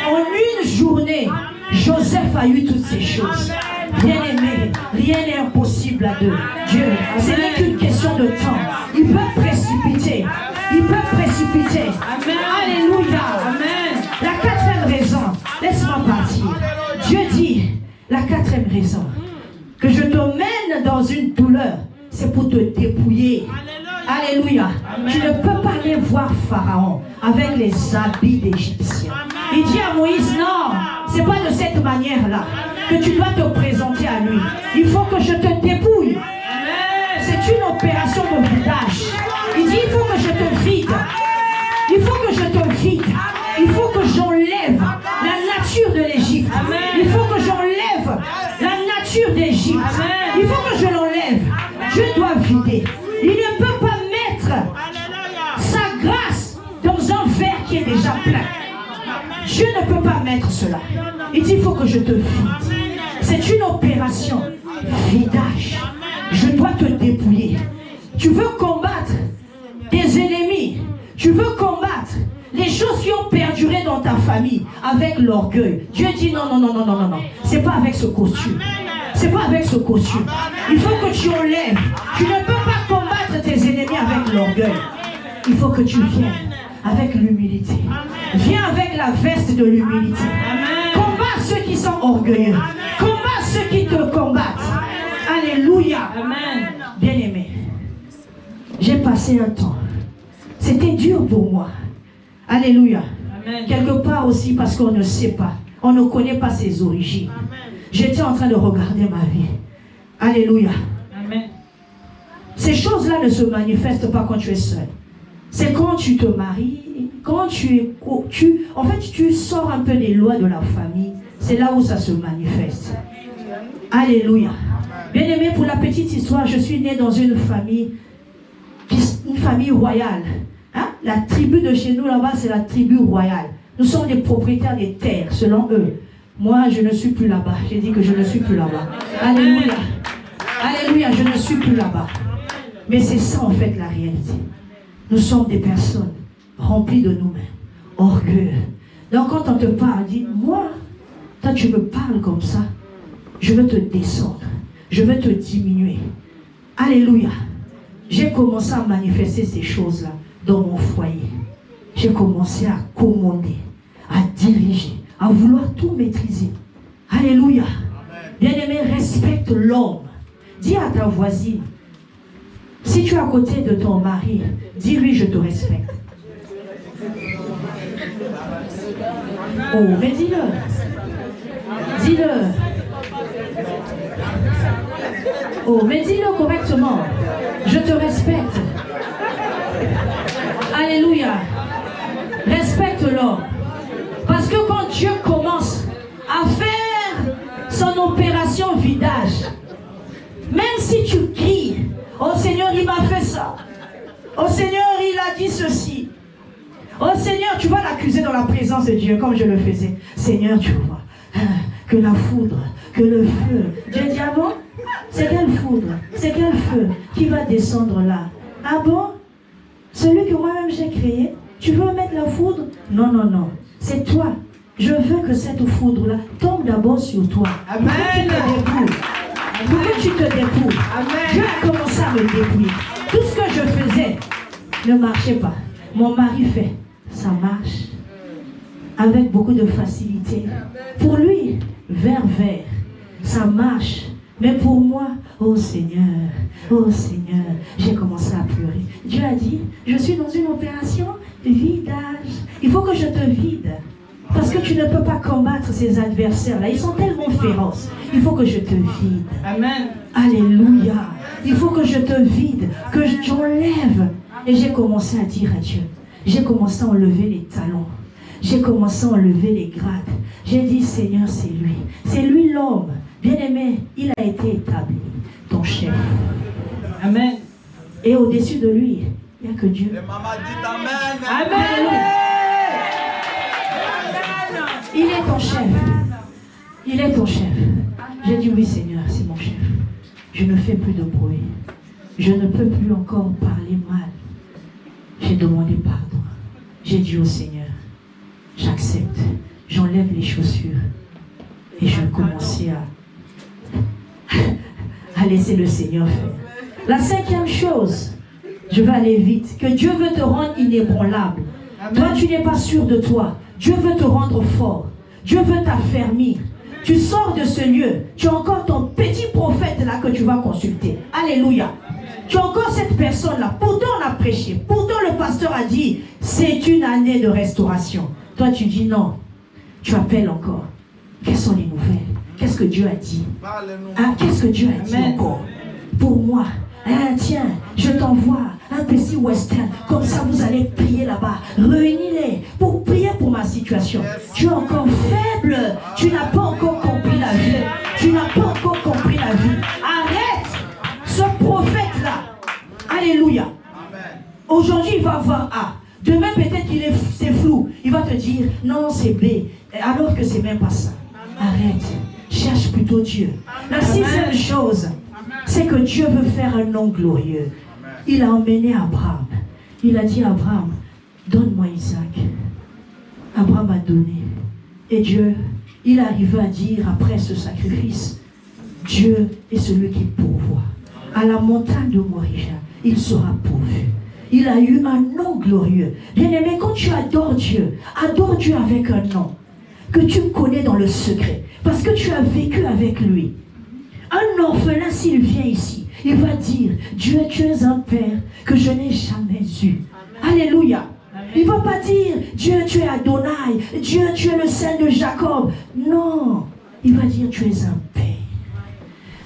En une journée, Joseph a eu toutes ces choses. Bien aimé, rien n'est impossible à Dieu. Ce n'est qu'une question de temps. Ils peuvent précipiter. Ils peuvent précipiter. Alléluia. La quatrième raison, laisse-moi partir. Dieu dit, la quatrième raison, que je te mène dans une douleur, c'est pour te dépouiller. Alléluia. Tu ne peux pas aller voir Pharaon avec les habits d'Égyptien. Il dit à Moïse, non, c'est pas de cette manière-là que tu dois te présenter à lui. Il faut que je te dépouille. C'est une opération de vidage. Il dit, il faut que je te vide. Il faut que je te vide. Il faut que j'enlève la nature de l'Égypte. Il faut que j'enlève la nature d'Égypte. Il faut que je l'enlève. Je dois vider. Il ne peut pas mettre sa grâce dans un verre qui est déjà plein. Dieu ne peut pas mettre cela. Il dit, il faut que je te vide. C'est une opération vidage. Je dois te dépouiller. Tu veux combattre tes ennemis. Tu veux combattre les choses qui ont perduré dans ta famille avec l'orgueil. Dieu dit non, non, non, non, non, non, non. C'est pas avec ce costume. C'est pas avec ce costume. Il faut que tu enlèves. Tu ne peux pas combattre tes ennemis avec l'orgueil. Il faut que tu viennes avec l'humilité. Viens avec la veste de l'humilité. Combat ceux qui sont orgueilleux. Combat ceux qui te combattent. Alléluia. Bien-aimé, j'ai passé un temps. C'était dur pour moi. Alléluia. Quelque part aussi parce qu'on ne sait pas. On ne connaît pas ses origines. J'étais en train de regarder ma vie. Alléluia. Ces choses-là ne se manifestent pas quand tu es seul. C'est quand tu te maries, quand en fait, tu sors un peu des lois de la famille. C'est là où ça se manifeste. Alléluia. Bien-aimé, pour la petite histoire, je suis né dans une famille royale. Hein? La tribu de chez nous là-bas, c'est la tribu royale. Nous sommes les propriétaires des terres, selon eux. Moi, je ne suis plus là-bas. J'ai dit que je ne suis plus là-bas. Alléluia. Alléluia, je ne suis plus là-bas. Mais c'est ça en fait la réalité. Nous sommes des personnes remplies de nous-mêmes, orgueilleux. Donc quand on te parle, dis, moi, toi tu me parles comme ça, je veux te descendre, je veux te diminuer. Alléluia. J'ai commencé à manifester ces choses-là dans mon foyer. J'ai commencé à commander, à diriger, à vouloir tout maîtriser. Alléluia. Bien-aimé, respecte l'homme. Dis à ta voisine, si tu es à côté de ton mari, dis-lui je te respecte. Oh, mais dis-le. Dis-le. Oh, mais dis-le correctement. Je te respecte. Alléluia. Respecte l'homme. Parce que quand Dieu commence à faire son opération vidage, même si tu cries, oh Seigneur, il m'a fait ça. Oh Seigneur, il a dit ceci. Oh Seigneur, tu vas l'accuser dans la présence de Dieu, comme je le faisais. Seigneur, tu vois, que la foudre, que le feu. Dieu dit, ah bon? C'est quelle foudre? C'est quel feu qui va descendre là? Ah bon? Celui que moi-même j'ai créé? Tu veux mettre la foudre? Non, non, non. C'est toi. Je veux que cette foudre-là tombe d'abord sur toi. Amen. Pourquoi tu te dépouilles? Dieu a commencé à me dépouiller. Tout ce que je faisais ne marchait pas. Mon mari fait, ça marche. Avec beaucoup de facilité. Pour lui, vers. ça marche. Mais pour moi, oh Seigneur, j'ai commencé à pleurer. Dieu a dit, je suis dans une opération de vidage. Il faut que je te vide. Parce que tu ne peux pas combattre ces adversaires-là. Ils sont tellement féroces. Il faut que je te vide. Amen. Alléluia. Il faut que je te vide, que j'enlève. Et j'ai commencé à dire à Dieu. J'ai commencé à enlever les talons. J'ai commencé à enlever les grades. J'ai dit, Seigneur, c'est lui. C'est lui l'homme. Bien-aimé, il a été établi, ton chef. Amen. Et au-dessus de lui, il n'y a que Dieu. Et maman dit Amen. Amen. Il est ton chef. Il est ton chef. J'ai dit, oui, Seigneur, c'est mon chef. Je ne fais plus de bruit. Je ne peux plus encore parler mal. J'ai demandé pardon. J'ai dit au Seigneur, j'accepte. J'enlève les chaussures. Et je commençais à laisser le Seigneur faire. La 5e chose, je vais aller vite, que Dieu veut te rendre inébranlable. Toi, tu n'es pas sûr de toi. Dieu veut te rendre fort. Dieu veut t'affermir. Tu sors de ce lieu. Tu as encore ton petit prophète là que tu vas consulter. Alléluia. Tu as encore cette personne-là. Pourtant, on a prêché. Pourtant, le pasteur a dit, c'est une année de restauration. Toi, tu dis non. Tu appelles encore. Quelles sont les nouvelles? Qu'est-ce que Dieu a dit? Qu'est-ce que Dieu a dit encore? Pour moi, tiens, je t'envoie un petit western. Comme ça, vous allez prier là-bas. Réunis-les pour prier pour ma situation. Tu es encore faible. Tu n'as pas encore compris la vie. Tu n'as pas encore compris la vie. Arrête ce prophète-là. Alléluia. Aujourd'hui, il va voir A. Demain, peut-être c'est flou. Il va te dire, non, c'est B. Alors que c'est même pas ça. Arrête. Cherche plutôt Dieu. La 6e chose, c'est que Dieu veut faire un nom glorieux. Il a emmené Abraham. Il a dit à Abraham, donne-moi Isaac. Abraham a donné. Et Dieu, il arrive à dire après ce sacrifice, Dieu est celui qui pourvoit. À la montagne de Morija, il sera pourvu. Il a eu un nom glorieux. Bien-aimé, quand tu adores Dieu avec un nom que tu connais dans le secret, parce que tu as vécu avec lui. Un orphelin, s'il vient ici, il va dire, Dieu, tu es un père que je n'ai jamais eu. Alléluia. Il ne va pas dire, Dieu, tu es Adonai, Dieu, tu es le Saint de Jacob. Non, il va dire, tu es un père.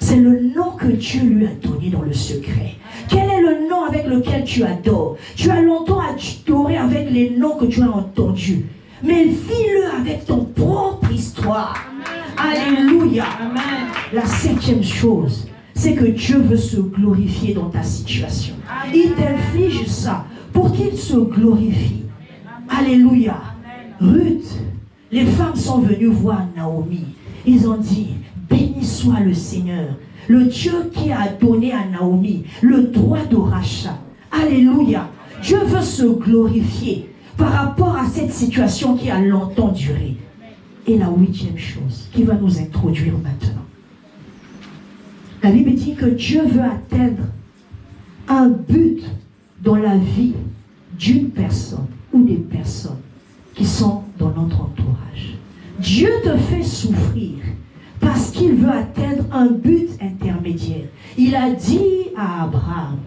C'est le nom que Dieu lui a donné dans le secret. Quel est le nom avec lequel tu adores? Tu as longtemps adoré avec les noms que tu as entendus. Mais vis-le avec ton propre histoire. Alléluia. Amen. La 7e chose, c'est que Dieu veut se glorifier dans ta situation. Il t'inflige ça pour qu'il se glorifie. Alléluia. Ruth, les femmes sont venues voir Naomi. Ils ont dit, béni soit le Seigneur, le Dieu qui a donné à Naomi le droit de rachat. Alléluia. Dieu veut se glorifier par rapport à cette situation qui a longtemps duré. Et la 8e chose qui va nous introduire maintenant. La Bible dit que Dieu veut atteindre un but dans la vie d'une personne ou des personnes qui sont dans notre entourage. Dieu te fait souffrir parce qu'il veut atteindre un but intermédiaire. Il a dit à Abraham,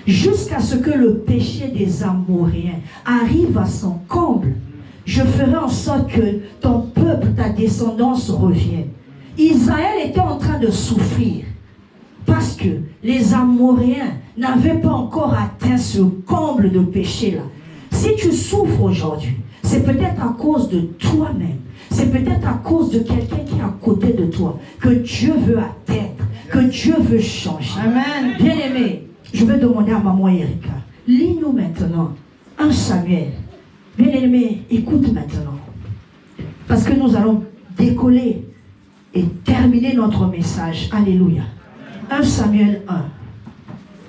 jusqu'à ce que le péché des Amoréens arrive à son comble, je ferai en sorte que ton peuple, ta descendance revienne. Israël était en train de souffrir parce que les Amoréens n'avaient pas encore atteint ce comble de péché-là. Si tu souffres aujourd'hui, c'est peut-être à cause de toi-même. C'est peut-être à cause de quelqu'un qui est à côté de toi que Dieu veut atteindre, que Dieu veut changer. Amen. Bien-aimé, je vais demander à maman Erika, lis-nous maintenant 1 Samuel. Bien-aimé, écoute maintenant. Parce que nous allons décoller et terminer notre message. Alléluia. 1 Samuel 1,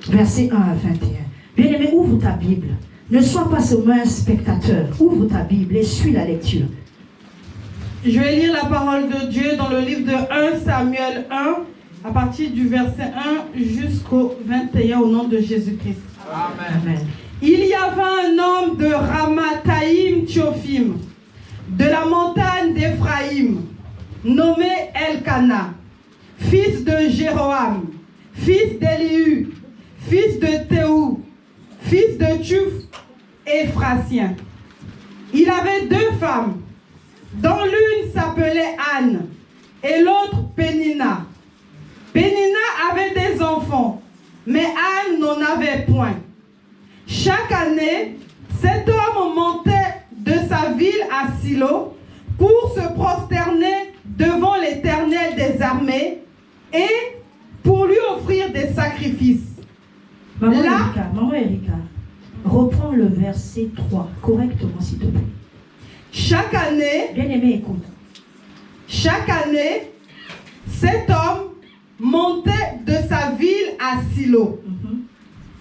verset 1 à 21. Bien-aimé, ouvre ta Bible. Ne sois pas seulement un spectateur. Ouvre ta Bible et suis la lecture. Je vais lire la parole de Dieu dans le livre de 1 Samuel 1, à partir du verset 1 jusqu'au 21, au nom de Jésus-Christ. Amen. Il y avait un homme de Ramathaïm Tiophim, de la montagne d'Éphraïm, nommé Elkana, fils de Jéroham, fils d'Élihu, fils de Théou, fils de Tuf, Éphratien. Il avait 2 femmes, dont l'une s'appelait Anne et l'autre Pénina. Pénina avait des enfants, mais Anne n'en avait point. Chaque année, cet homme montait de sa ville à Silo pour se prosterner devant l'Éternel des armées et pour lui offrir des sacrifices. Maman Erika, reprends le verset 3 correctement, s'il te plaît. Chaque année, Bien-aimé, écoute. chaque année, cet homme montait de sa ville à Silo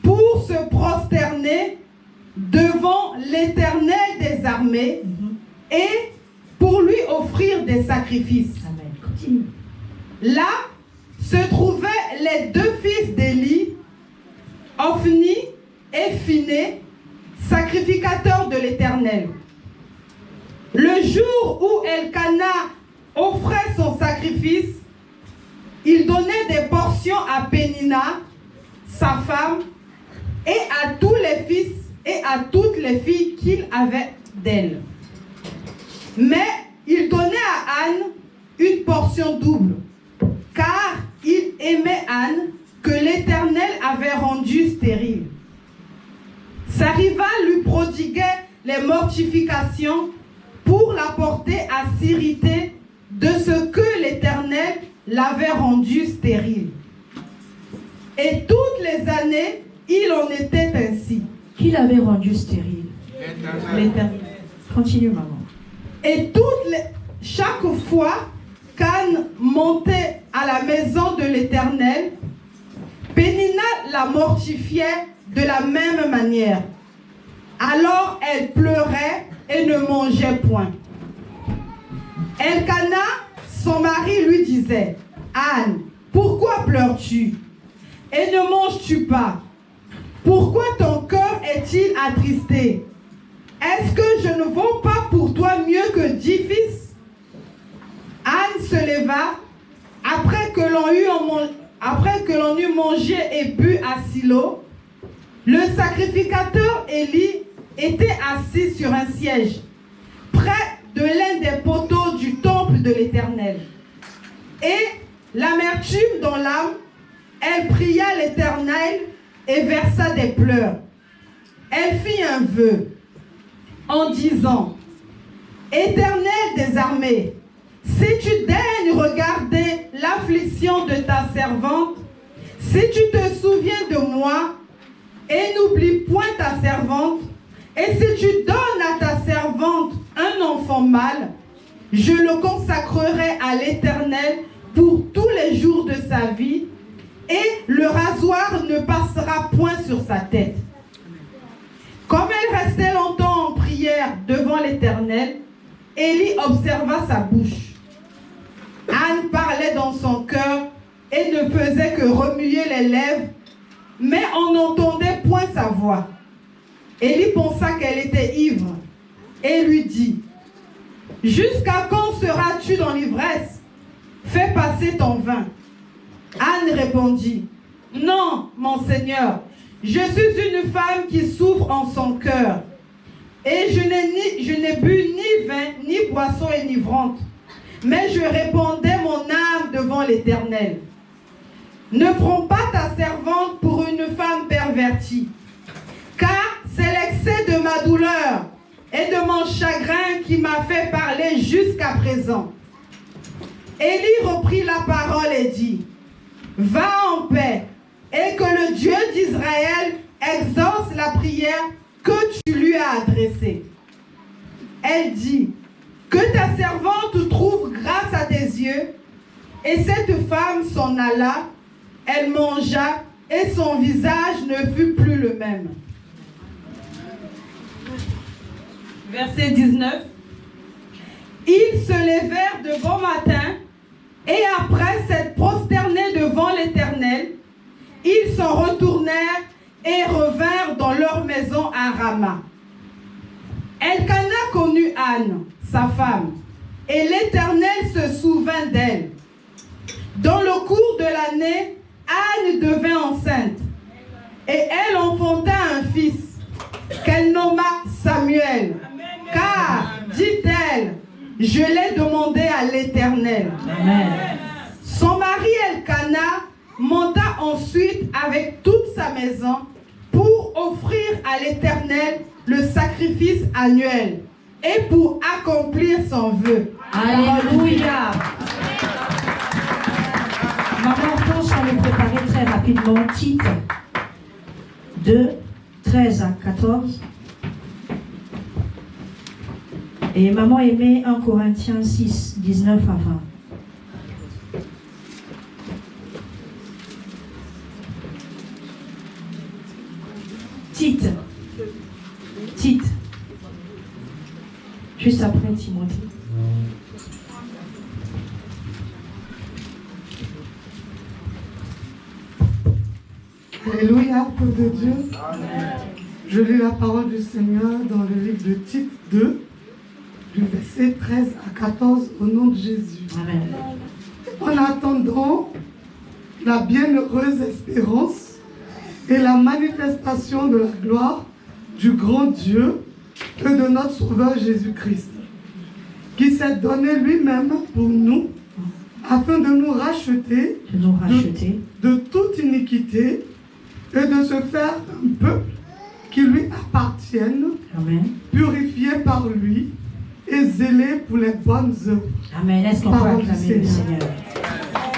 pour se prosterner devant l'Éternel des armées et pour lui offrir des sacrifices. Amen. Continue. Là se trouvaient les 2 fils d'Élie, Ophni et Phiné, sacrificateurs de l'Éternel. Le jour où Elkana offrait son sacrifice, il donnait des portions à Pénina, sa femme, et à tous les fils et à toutes les filles qu'il avait d'elle. Mais il donnait à Anne une portion double, car il aimait Anne que l'Éternel avait rendue stérile. Sa rivale lui prodiguait les mortifications pour la porter à s'irriter de ce que l'Éternel l'avait rendue stérile. Et toutes les années, il en était ainsi. Qui l'avait rendu stérile? L'Éternel. Continue, maman. Et chaque fois qu'Anne montait à la maison de l'Éternel, Pénina la mortifiait de la même manière. Alors elle pleurait et ne mangeait point. Elkana, son mari, lui disait, « Anne, pourquoi pleures-tu et ne manges-tu pas? Pourquoi ton cœur est-il attristé? Est-ce que je ne vaux pas pour toi mieux que 10 fils? » Anne se leva après que l'on eut mangé et bu à Silo. Le sacrificateur Élie était assis sur un siège, près de l'un des poteaux du temple de l'Éternel. Et l'amertume dans l'âme, elle pria l'Éternel et versa des pleurs. Elle fit un vœu en disant, « Éternel des armées, si tu daignes regarder l'affliction de ta servante, si tu te souviens de moi et n'oublie point ta servante, et si tu donnes à ta servante un enfant mâle, je le consacrerai à l'Éternel pour tous les jours de sa vie, et le rasoir ne passera point sur sa tête. » Comme elle restait longtemps en prière devant l'Éternel, Élie observa sa bouche. Anne parlait dans son cœur et ne faisait que remuer les lèvres, mais on n'entendait point sa voix. Élie pensa qu'elle était ivre et lui dit, « Jusqu'à quand seras-tu dans l'ivresse? Fais passer ton vin. » Anne répondit, « Non, mon Seigneur, je suis une femme qui souffre en son cœur, et je n'ai bu ni vin, ni boisson enivrante, mais je répandais mon âme devant l'Éternel. Ne prends pas ta servante pour une femme pervertie, car c'est l'excès de ma douleur et de mon chagrin qui m'a fait parler jusqu'à présent. » Élie reprit la parole et dit, « Va en paix, et que le Dieu d'Israël exauce la prière que tu lui as adressée. » Elle dit, « Que ta servante trouve grâce à tes yeux. » Et cette femme s'en alla, elle mangea, et son visage ne fut plus le même. Verset 19. Ils se levèrent de bon matin, et après s'être prosternés devant l'Éternel, ils s'en retournèrent et revinrent dans leur maison à Rama. Elkana connut Anne, sa femme, et l'Éternel se souvint d'elle. Dans le de l'année, Anne devint enceinte. Et elle enfanta un fils, qu'elle nomma Samuel. Car, dit-elle, je l'ai demandé à l'Éternel. Son mari Elkana monta ensuite avec toute sa maison pour offrir à l'Éternel le sacrifice annuel et pour accomplir son vœu. Alléluia. Maman pense à nous préparer très rapidement. Tite 2, 13 à 14. Et maman aimait 1 Corinthiens 6, 19 à 20. Tite. Juste après Timothée. Alléluia, peuple de Dieu. Je lis la parole du Seigneur dans le livre de Tite 2, du verset 13 à 14, au nom de Jésus. Amen. En attendant la bienheureuse espérance et la manifestation de la gloire du grand Dieu et de notre Sauveur Jésus-Christ, qui s'est donné lui-même pour nous, afin de nous racheter, de toute iniquité et de se faire un peuple qui lui appartienne, Amen. Purifié par lui et zélé pour les bonnes œuvres. Amen. Est-ce qu'on peut acclamer le Seigneur?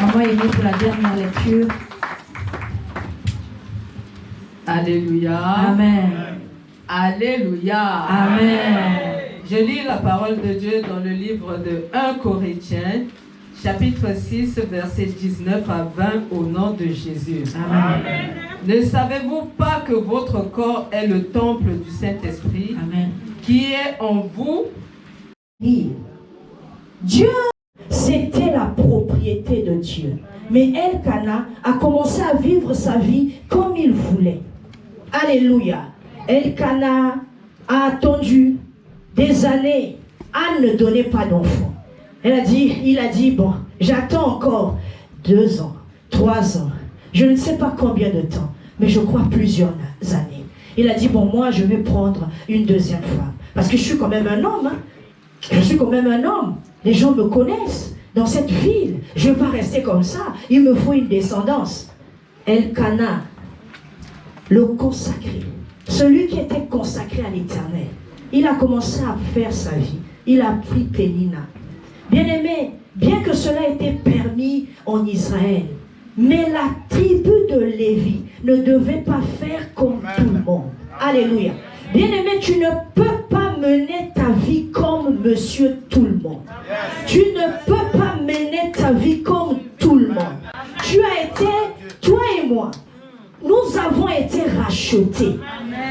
Maman aimée pour la dernière lecture. Alléluia. Amen. Alléluia. Amen. Je lis la parole de Dieu dans le livre de 1 Corinthiens, chapitre 6, versets 19 à 20, au nom de Jésus. Amen. Ne savez-vous pas que votre corps est le temple du Saint-Esprit, Amen. qui est en vous? Dieu, c'était la propriété de Dieu. Mais Elkana a commencé à vivre sa vie comme il voulait. Alléluia. Elkana a attendu des années. Anne ne donnait pas d'enfant. Il a dit, bon, j'attends encore 2 ans, 3 ans. Je ne sais pas combien de temps, mais je crois plusieurs années. Il a dit, bon, moi, je vais prendre une deuxième femme. Parce que je suis quand même un homme. Hein. Je suis quand même un homme. Les gens me connaissent dans cette ville. Je ne vais pas rester comme ça. Il me faut une descendance. Elkana, le consacré, celui qui était consacré à l'Éternel, il a commencé à faire sa vie. Il a pris Pénina. Bien-aimé, bien que cela ait été permis en Israël, mais la tribu de Lévi ne devait pas faire comme tout le monde. Alléluia. Bien-aimé, tu ne peux pas mener ta vie comme monsieur tout le monde. Tu ne peux pas mener ta vie comme tout le monde. Tu as été, toi et moi, nous avons été rachetés.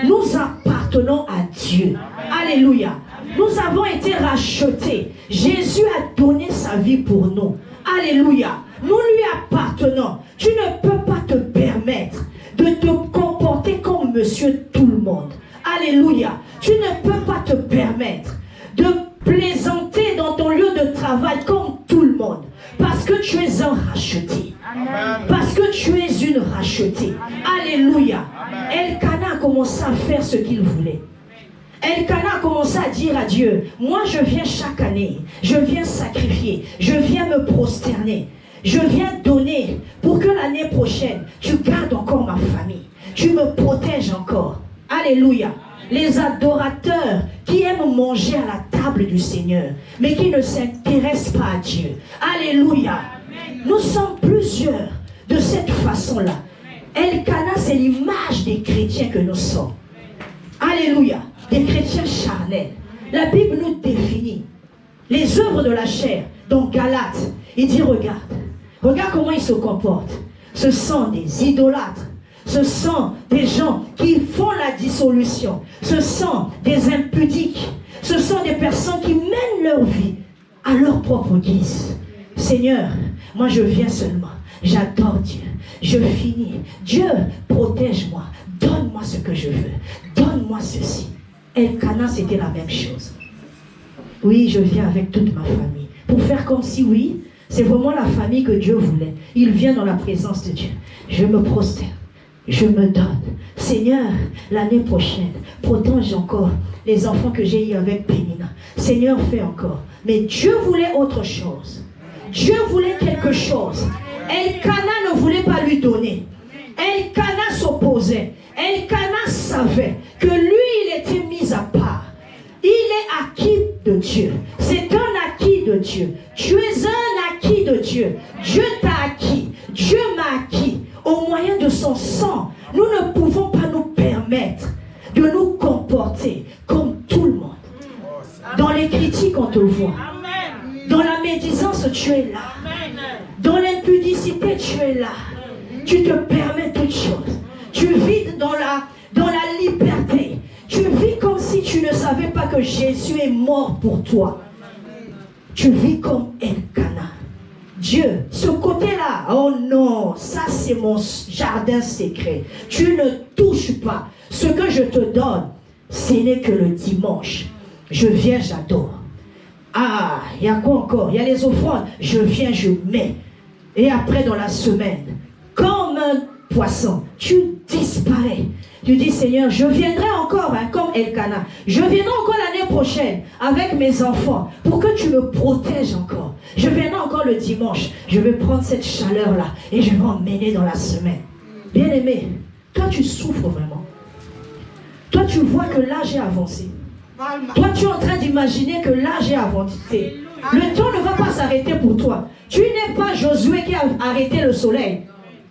Nous appartenons à Dieu. Alléluia. Nous avons été rachetés. Jésus a donné sa vie pour nous. Alléluia. Nous lui appartenons. Tu ne peux pas te permettre de te comporter comme monsieur tout le monde. Alléluia. Tu ne peux pas te permettre de plaisanter dans ton lieu de travail comme tout le monde. Parce que tu es un racheté. Amen. Parce que tu es une rachetée. Alléluia. Elkana a commencé à faire ce qu'il voulait. Elkana a commencé à dire à Dieu, moi je viens chaque année, je viens sacrifier, je viens me prosterner, je viens donner pour que l'année prochaine, tu gardes encore ma famille, tu me protèges encore. Alléluia. Les adorateurs qui aiment manger à la table du Seigneur, mais qui ne s'intéressent pas à Dieu. Alléluia. Nous sommes plusieurs de cette façon-là. Elkana, c'est l'image des chrétiens que nous sommes. Alléluia. Des chrétiens charnels. La Bible nous définit les œuvres de la chair. Dans Galates, il dit, regarde comment ils se comportent. Ce sont des idolâtres. Ce sont des gens qui font la dissolution. Ce sont des impudiques. Ce sont des personnes qui mènent leur vie à leur propre guise. Seigneur, moi je viens seulement. J'adore Dieu. Je finis. Dieu, protège-moi. Donne-moi ce que je veux. Donne-moi ceci. Elkana, c'était la même chose. Oui, je viens avec toute ma famille. Pour faire comme si, oui, C'est vraiment la famille que Dieu voulait. Il vient dans la présence de Dieu. Je me prosterne. Je me donne. Seigneur, l'année prochaine, protège encore les enfants que j'ai eus avec Pénina. Seigneur, fais encore. Mais Dieu voulait autre chose. Dieu voulait quelque chose. Elkana ne voulait pas lui donner. Elkana s'opposait. Elkana savait que lui, il était mis à part. Il est acquis de Dieu. C'est un acquis de Dieu. Tu es un acquis de Dieu. Dieu t'a acquis. Dieu m'a acquis. Au moyen de son sang, nous ne pouvons pas nous permettre de nous comporter comme tout le monde. Dans les critiques, on te voit. Dans la médisance, tu es là. Dans l'impudicité, tu es là. Tu te permets toutes choses. Tu vis dans la liberté. Tu vis comme si tu ne savais pas que Jésus est mort pour toi. Tu vis comme Elkana. Dieu, ce côté-là, oh non, ça c'est mon jardin secret. Tu ne touches pas. Ce que je te donne, ce n'est que le dimanche. Je viens, j'adore. Ah, il y a quoi encore? Il y a les offrandes. Je viens, je mets. Et après, dans la semaine, comme un poisson, tu disparais. Tu dis, Seigneur, je viendrai encore, hein, comme Elkana. Je viendrai encore l'année prochaine avec mes enfants pour que tu me protèges encore. Je viendrai encore le dimanche. Je vais prendre cette chaleur-là et je vais emmener dans la semaine. Bien-aimé, toi, tu souffres vraiment. Toi, tu vois que l'âge est avancé. Toi, tu es en train d'imaginer que l'âge est avancé. Le temps ne va pas s'arrêter pour toi. Tu n'es pas Josué qui a arrêté le soleil.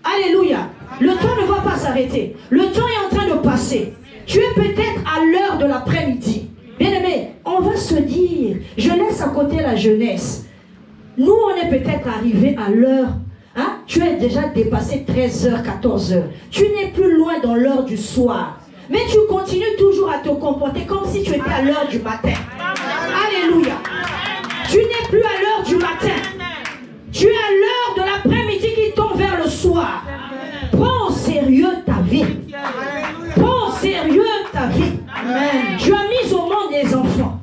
Alléluia. Le temps ne va pas s'arrêter. Le temps est en train de passer. Tu es peut-être à l'heure de l'après-midi. Bien-aimé, on va se dire, je laisse à côté la jeunesse. Nous, on est peut-être arrivé à l'heure. Hein? Tu es déjà dépassé 13h, 14h. Tu n'es plus loin dans l'heure du soir. Mais tu continues toujours à te comporter comme si tu étais à l'heure du matin. Alléluia. Tu n'es plus à l'heure du matin. Tu es à l'heure de l'après-midi qui tombe vers le soir. Prends au sérieux ta vie. Prends au sérieux ta vie. Amen. Tu as mis au monde des enfants.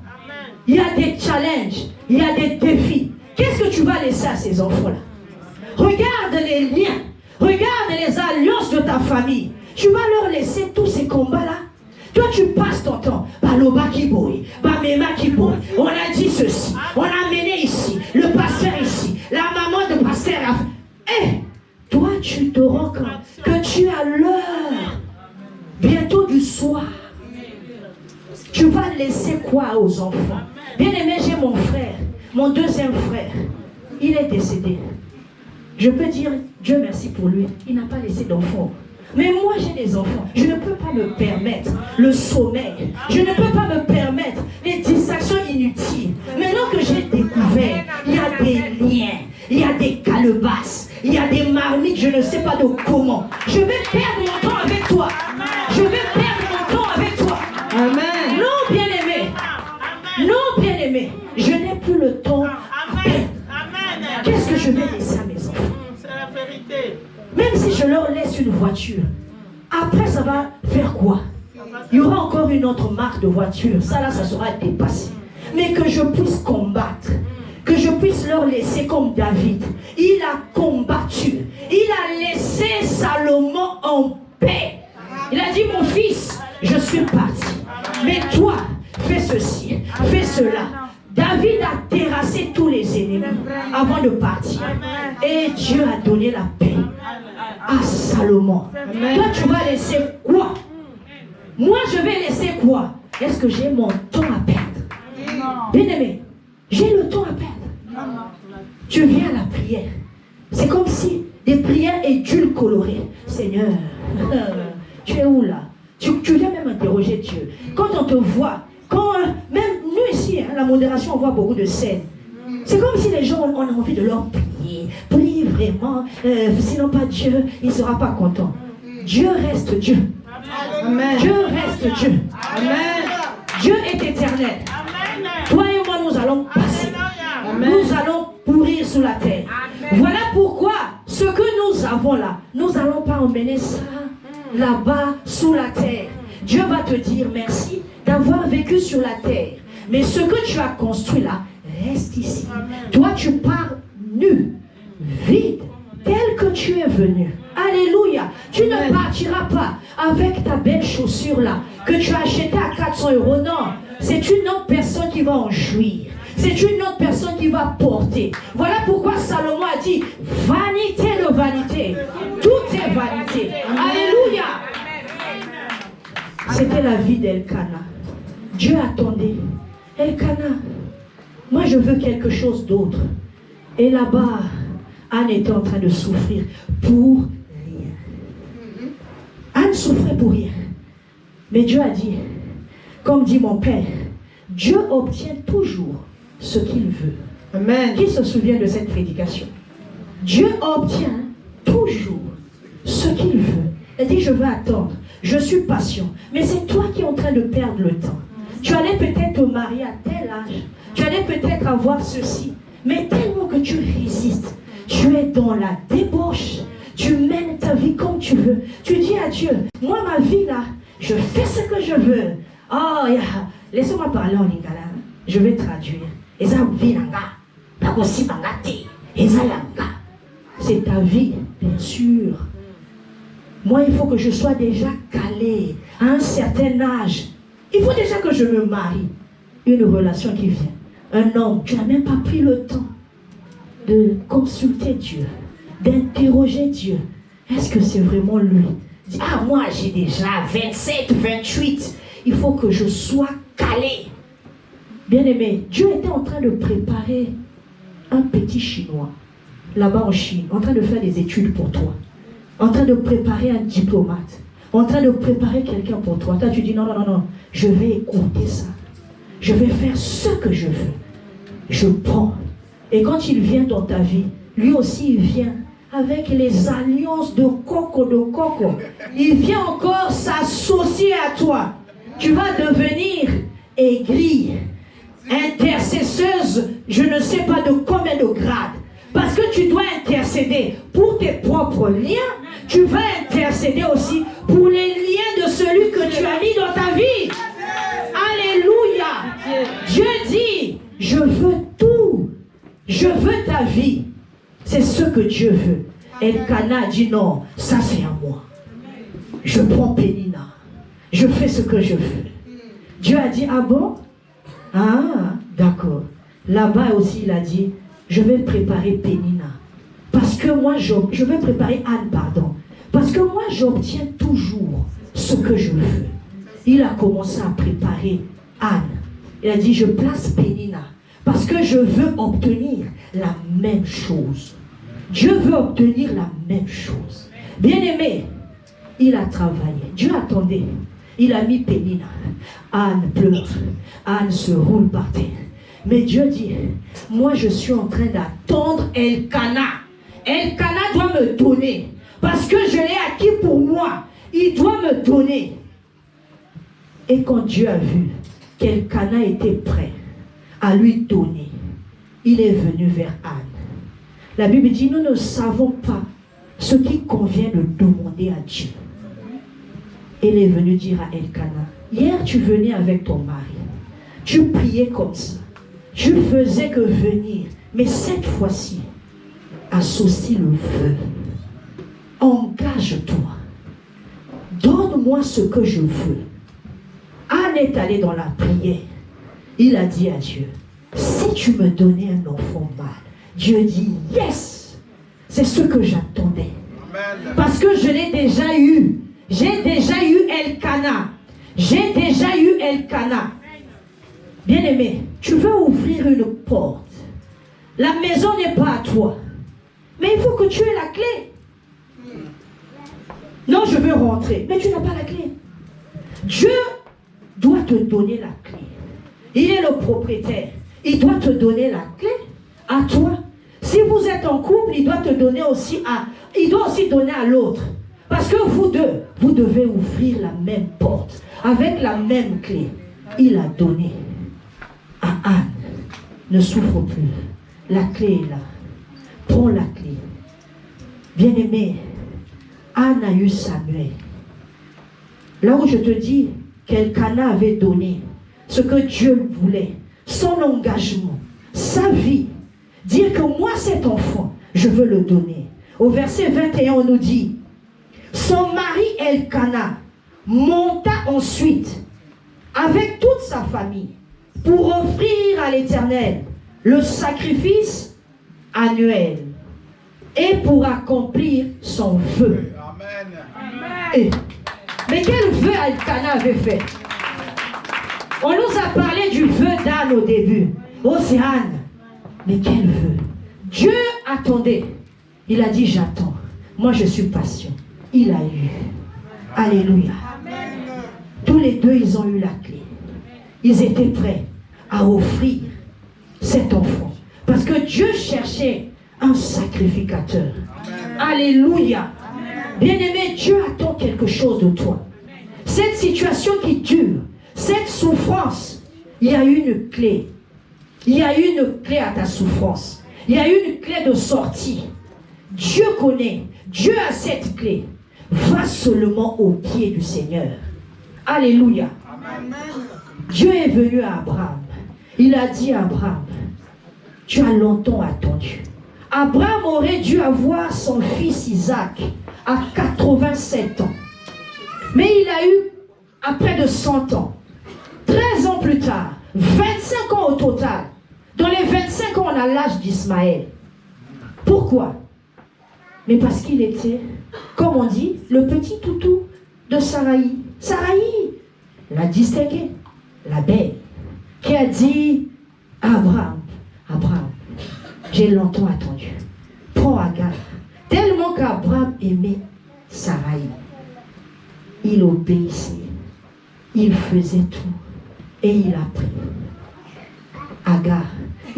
Il y a des challenges. Il y a des défis. Qu'est-ce que tu vas laisser à ces enfants-là? Regarde les liens. Regarde les alliances de ta famille. Tu vas leur laisser tous ces combats-là. Toi, tu passes ton temps. Baloba qui bouille. Bamema qui bouille. On a dit ceci. On a amené ici. Le pasteur ici. La maman de pasteur. Eh, toi, tu te rends compte que tu as l'heure. Bientôt du soir. Tu vas laisser quoi aux enfants? Bien aimé, j'ai mon frère. Mon deuxième frère. Il est décédé. Je peux dire Dieu merci pour lui. Il n'a pas laissé d'enfants. Mais moi j'ai des enfants, je ne peux pas me permettre le sommeil, je ne peux pas me permettre les distractions inutiles. Maintenant que j'ai découvert, il y a des liens, il y a des calebasses, il y a des marmites, je ne sais pas de comment. Je vais perdre mon temps avec toi. Je vais perdre mon temps avec toi. Amen. Non bien-aimé, non bien-aimé, je n'ai plus le temps à perdre. Qu'est-ce que je vais laisser à mes enfants? C'est la vérité. Même si je leur laisse une voiture, après ça va faire quoi? Il y aura encore une autre marque de voiture. Ça là, ça sera dépassé. Mais que je puisse combattre, que je puisse leur laisser comme David. Il a combattu. Il a laissé Salomon en paix. Il a dit, mon fils, je suis parti. Mais toi, fais ceci, fais cela. David a terrassé tous les ennemis avant de partir. Et Dieu a donné la paix à Salomon. Toi, tu vas laisser quoi? Moi, je vais laisser quoi? Est-ce que j'ai mon temps à perdre? Bien aimé, j'ai le temps à perdre. Tu viens à la prière. C'est comme si des prières édulcorées. Seigneur, tu es où là? Tu viens même interroger Dieu. Quand on te voit, quand même nous ici, hein, la modération, on voit beaucoup de scènes. C'est comme si les gens, on a envie de leur prier. Prie vraiment, sinon pas Dieu, il ne sera pas content. Dieu reste Dieu. Amen. Dieu reste Dieu. Amen. Dieu est éternel. Amen. Toi et moi, nous allons passer. Amen. Nous allons pourrir sous la terre. Amen. Voilà pourquoi ce que nous avons là, nous n'allons pas emmener ça là-bas sous la terre. Dieu va te dire merci d'avoir vécu sur la terre. Mais ce que tu as construit là, reste ici. Amen. Toi, tu pars nu, vide, tel que tu es venu. Alléluia. Tu ne partiras pas avec ta belle chaussure là, que tu as achetée à 400 €. Non, c'est une autre personne qui va en jouir. C'est une autre personne qui va porter. Voilà pourquoi Salomon a dit, vanité de vanité. Tout est vanité. Alléluia. C'était la vie d'Elkana. Dieu attendait. Elkana, moi je veux quelque chose d'autre. Et là-bas, Anne était en train de souffrir pour rien. Anne souffrait pour rien. Mais Dieu a dit, comme dit mon père, Dieu obtient toujours ce qu'il veut. Amen. Qui se souvient de cette prédication? Dieu obtient toujours ce qu'il veut. Il dit, je veux attendre. Je suis patient. Mais c'est toi qui es en train de perdre le temps. Tu allais peut-être te marier à tel âge. Tu allais peut-être avoir ceci. Mais tellement que tu résistes, tu es dans la débauche. Tu mènes ta vie comme tu veux. Tu dis à Dieu, moi ma vie là, je fais ce que je veux. Oh, laissez-moi parler en lingala. Je vais traduire. C'est ta vie, bien sûr. Moi, il faut que je sois déjà calé à un certain âge. Il faut déjà que je me marie. Une relation qui vient. Un homme, tu n'as même pas pris le temps de consulter Dieu, d'interroger Dieu. Est-ce que c'est vraiment lui? Ah, moi, j'ai déjà 27, 28. Il faut que je sois calé. Bien-aimé, Dieu était en train de préparer un petit Chinois, là-bas en Chine, en train de faire des études pour toi, en train de préparer un diplomate, en train de préparer quelqu'un pour toi. Toi, tu dis non, non, non, non, je vais écouter ça. Je vais faire ce que je veux. Je prends. Et quand il vient dans ta vie, lui aussi il vient avec les alliances de coco. Il vient encore s'associer à toi. Tu vas devenir aigri, intercesseuse, je ne sais pas de combien de grades. Parce que tu dois intercéder pour tes propres liens, tu vas intercéder aussi pour les liens de celui que tu as mis dans ta vie. Alléluia. Dieu dit, je veux tout. Je veux ta vie. C'est ce que Dieu veut. Elkana dit non, ça c'est à moi. Je prends Pénina. Je fais ce que je veux. Dieu a dit, ah bon? Ah, d'accord. Là-bas aussi, il a dit, je vais préparer Pénina. Parce que moi, je vais préparer Anne, pardon. Parce que moi, j'obtiens toujours ce que je veux. Il a commencé à préparer Anne. Il a dit, je place Pénina. Parce que je veux obtenir la même chose. Dieu veut obtenir la même chose. Bien-aimé, il a travaillé. Dieu attendait. Il a mis Pénina. Anne pleure. Anne se roule par terre. Mais Dieu dit, moi je suis en train d'attendre Elkana. Elkana doit me donner. Parce que je l'ai acquis pour moi. Il doit me donner. Et quand Dieu a vu qu'Elkana était prêt à lui donner, il est venu vers Anne. La Bible dit, nous ne savons pas ce qui convient de demander à Dieu. Il est venu dire à Elkana, hier tu venais avec ton mari, tu priais comme ça, tu faisais que venir, mais cette fois-ci, associe le vœu, engage-toi, donne-moi ce que je veux. Anne est allée dans la prière, il a dit à Dieu, si tu me donnais un enfant mâle, Dieu dit, yes, c'est ce que j'attendais, parce que je l'ai déjà eu. J'ai déjà eu Elkana. J'ai déjà eu Elkana. Bien-aimé, tu veux ouvrir une porte. La maison n'est pas à toi. Mais il faut que tu aies la clé. Non, je veux rentrer. Mais tu n'as pas la clé. Dieu doit te donner la clé. Il est le propriétaire. Il doit te donner la clé à toi. Si vous êtes en couple, il doit te donner aussi il doit aussi donner à l'autre. Parce que vous deux, vous devez ouvrir la même porte, avec la même clé. Il a donné à Anne. Ne souffre plus. La clé est là. Prends la clé. Bien-aimé, Anne a eu Samuel. Là où je te dis qu'Elkana avait donné ce que Dieu voulait, son engagement, sa vie. dire que moi, cet enfant, je veux le donner. Au verset 21, on nous dit, son mari Elkana monta ensuite avec toute sa famille pour offrir à l'Éternel le sacrifice annuel et pour accomplir son vœu. Amen. Mais quel vœu Elkana avait fait? On nous a parlé du vœu d'Anne au début. Oh, c'est Anne. Mais quel vœu? Dieu attendait. Il a dit, j'attends. Moi, je suis patient. Il a eu. Alléluia. Tous les deux, ils ont eu la clé. Ils étaient prêts à offrir cet enfant. Parce que Dieu cherchait un sacrificateur. Alléluia. Bien-aimé, Dieu attend quelque chose de toi. Cette situation qui dure, cette souffrance, il y a une clé. Il y a une clé à ta souffrance. Il y a une clé de sortie. Dieu connaît. Dieu a cette clé. Va seulement au pied du Seigneur. Alléluia. Amen. Dieu est venu à Abraham. Il a dit à Abraham, tu as longtemps attendu. Abraham aurait dû avoir son fils Isaac à 87 ans. Mais il a eu à près de 100 ans. 13 ans plus tard, 25 ans au total. Dans les 25 ans, on a l'âge d'Ismaël. Pourquoi? Mais parce qu'il était, comme on dit, le petit toutou de Saraï. Saraï l'a distingué, la belle, qui a dit à Abraham, Abraham, j'ai longtemps attendu. Prends Agar. Tellement qu'Abraham aimait Saraï. Il obéissait. Il faisait tout. Et il a pris Agar.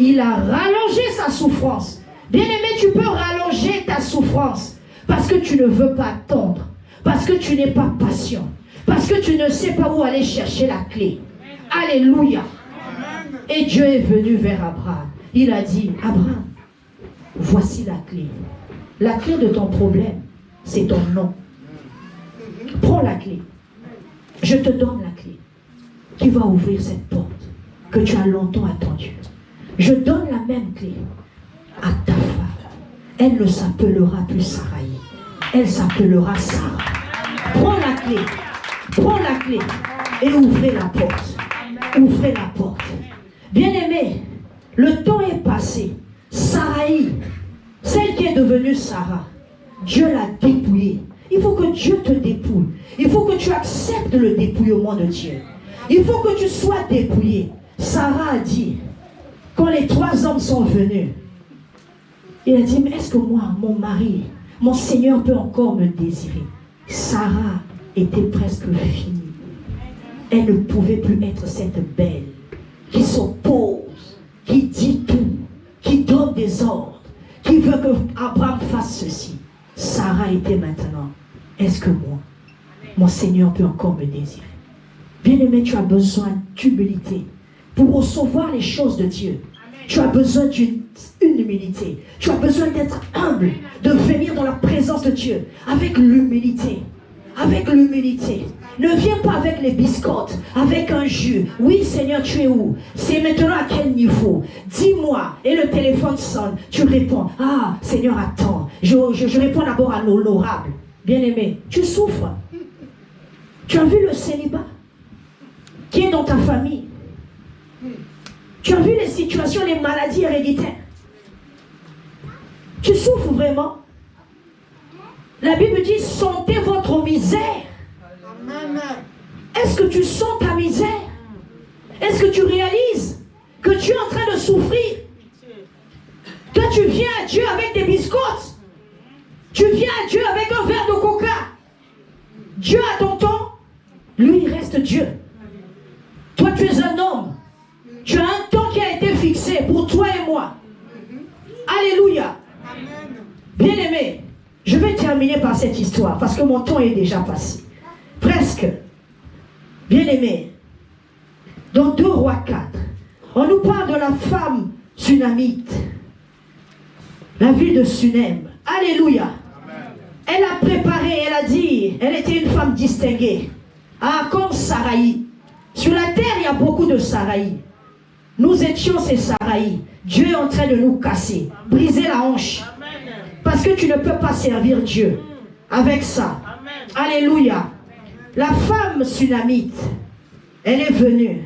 Il a rallongé sa souffrance. Bien-aimé, tu peux rallonger ta souffrance parce que tu ne veux pas attendre, parce que tu n'es pas patient, parce que tu ne sais pas où aller chercher la clé. Alléluia. Et Dieu est venu vers Abraham. Il a dit, Abraham, voici la clé. La clé de ton problème, c'est ton nom. Prends la clé. Je te donne la clé qui va ouvrir cette porte que tu as longtemps attendue. Je donne la même clé à ta femme. Elle ne s'appellera plus Saraï. Elle s'appellera Sarah. Prends la clé. Prends la clé et ouvrez la porte. Ouvrez la porte. Bien-aimé, le temps est passé. Saraï, celle qui est devenue Sarah, Dieu l'a dépouillée. Il faut que Dieu te dépouille. Il faut que tu acceptes le dépouillement de Dieu. Il faut que tu sois dépouillé. Sarah a dit, quand les 3 hommes sont venus, il a dit, mais est-ce que moi, mon mari, mon Seigneur peut encore me désirer? Sarah était presque finie. Elle ne pouvait plus être cette belle qui s'oppose, qui dit tout, qui donne des ordres, qui veut que Abraham fasse ceci. Sarah était maintenant, est-ce que moi, mon Seigneur peut encore me désirer? Bien-aimé, tu as besoin d'humilité pour recevoir les choses de Dieu. Tu as besoin d'une humilité. Tu as besoin d'être humble, de venir dans la présence de Dieu avec l'humilité. Avec l'humilité. Ne viens pas avec les biscottes, avec un jus. Oui, Seigneur, tu es où? C'est maintenant à quel niveau? Dis-moi. Et le téléphone sonne. Tu réponds. Ah, Seigneur, attends. Je réponds d'abord à l'honorable. Bien-aimé, tu souffres. Tu as vu le célibat qui est dans ta famille? Tu as vu les situations, les maladies héréditaires? Tu souffres vraiment? La Bible dit, sentez votre misère. Est-ce que tu sens ta misère? Est-ce que tu réalises que tu es en train de souffrir? Toi, tu viens à Dieu avec des biscottes. Tu viens à Dieu avec un verre de coca. Dieu a ton temps. Lui, il reste Dieu. Toi, tu es un homme. Tu as un temps qui a été fixé pour toi et moi. Alléluia. Bien-aimé, je vais terminer par cette histoire parce que mon temps est déjà passé. Presque. Bien-aimé, dans 2 Rois 4, on nous parle de la femme sunamite. La ville de Sunem. Alléluia. Elle a préparé, elle a dit, elle était une femme distinguée. Ah, comme Saraï. Sur la terre, il y a beaucoup de Saraï. Nous étions ces Saraïs. Dieu est en train de nous casser, briser la hanche. Parce que tu ne peux pas servir Dieu avec ça. Alléluia. La femme sunamite, elle est venue.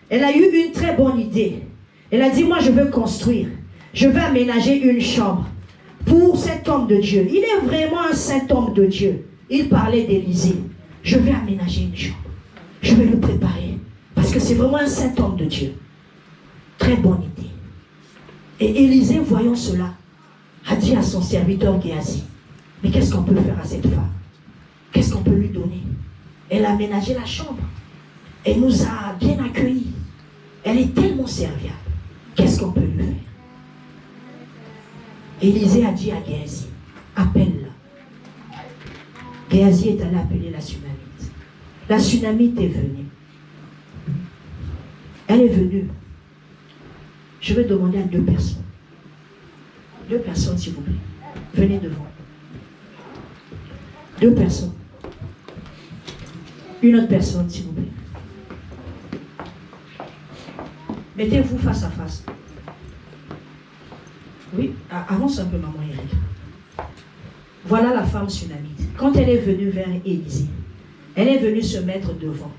Elle a eu une très bonne idée. Elle a dit, moi je veux construire. Je veux aménager une chambre pour cet homme de Dieu. Il est vraiment un saint homme de Dieu. Il parlait d'Élisée. Je vais aménager une chambre. Je vais le préparer. Parce que c'est vraiment un saint homme de Dieu. Très bonne idée. Et Élisée, voyant cela, a dit à son serviteur Géasi, mais qu'est-ce qu'on peut faire à cette femme? Qu'est-ce qu'on peut lui donner? Elle a aménagé la chambre. Elle nous a bien accueillis. Elle est tellement serviable. Qu'est-ce qu'on peut lui faire? Élisée a dit à Géasi, appelle-la. Géasi est allé appeler la Sunamite. La Sunamite est venue. Elle est venue. Je vais demander à 2 personnes. 2 personnes, s'il vous plaît. Venez devant. 2 personnes. Une autre personne, s'il vous plaît. Mettez-vous face à face. Oui, avance un peu, maman Eric. Voilà la femme sunamite. Quand elle est venue vers Élisée, elle est venue se mettre devant.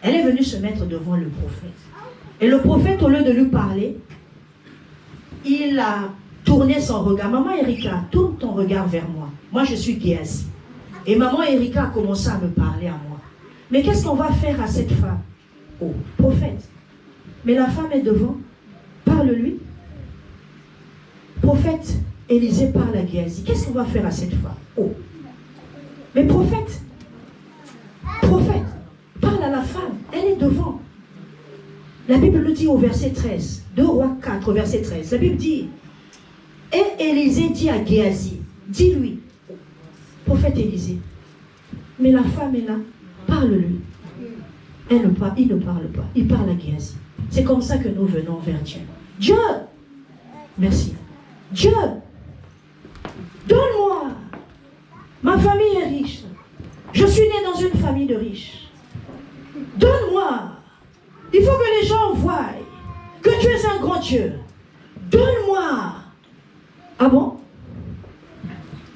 Elle est venue se mettre devant le prophète. Et le prophète, au lieu de lui parler, il a tourné son regard. Maman Erika, tourne ton regard vers moi. Moi, je suis Géasi. Et maman Erika a commencé à me parler à moi. Mais qu'est-ce qu'on va faire à cette femme? Oh, prophète. Mais la femme est devant. Parle-lui. Prophète, Élisée parle à Géasi. Qu'est-ce qu'on va faire à cette femme? Oh. Mais prophète, parle à la femme. Elle est devant. La Bible le dit au verset 13. 2 Rois 4, verset 13. La Bible dit, et Élisée dit à Géasi, dis-lui, prophète Élisée, mais la femme est là, parle-lui. Il ne parle pas, il parle à Géasi. C'est comme ça que nous venons vers Dieu. Dieu, merci. Dieu, donne-moi. Ma famille est riche. Je suis né dans une famille de riches. Donne-moi. Il faut que les gens voient que tu es un grand Dieu. Donne-moi. Ah bon?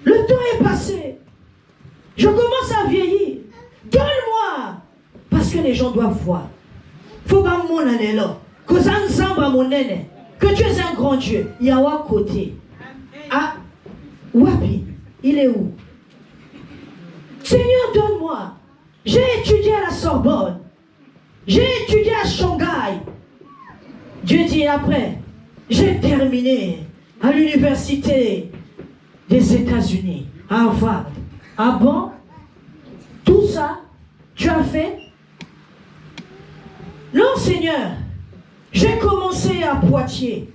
Le temps est passé. Je commence à vieillir. Donne-moi. Parce que les gens doivent voir. Faut pas mon année là. Que tu es un grand Dieu. Yawa côté. Ah, Wapi, il est où? Seigneur, donne-moi. J'ai étudié à la Sorbonne. J'ai étudié à Shanghai. Dieu dit après, j'ai terminé à l'université des États-Unis, à Harvard. Ah bon? Tout ça, tu as fait? Non, Seigneur. J'ai commencé à Poitiers.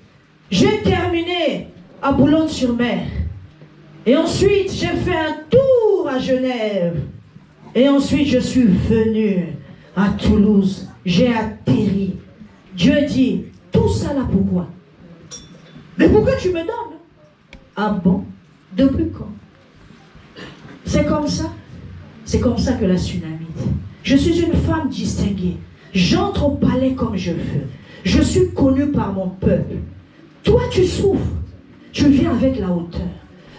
J'ai terminé à Boulogne-sur-Mer. Et ensuite, j'ai fait un tour à Genève. Et ensuite, je suis venu à Toulouse. J'ai atterri. Dieu dit, tout ça là pourquoi? Mais pourquoi tu me donnes? Ah bon? Depuis quand? C'est comme ça. C'est comme ça que la Sunamite. Je suis une femme distinguée. J'entre au palais comme je veux. Je suis connue par mon peuple. Toi, tu souffres. Tu viens avec la hauteur.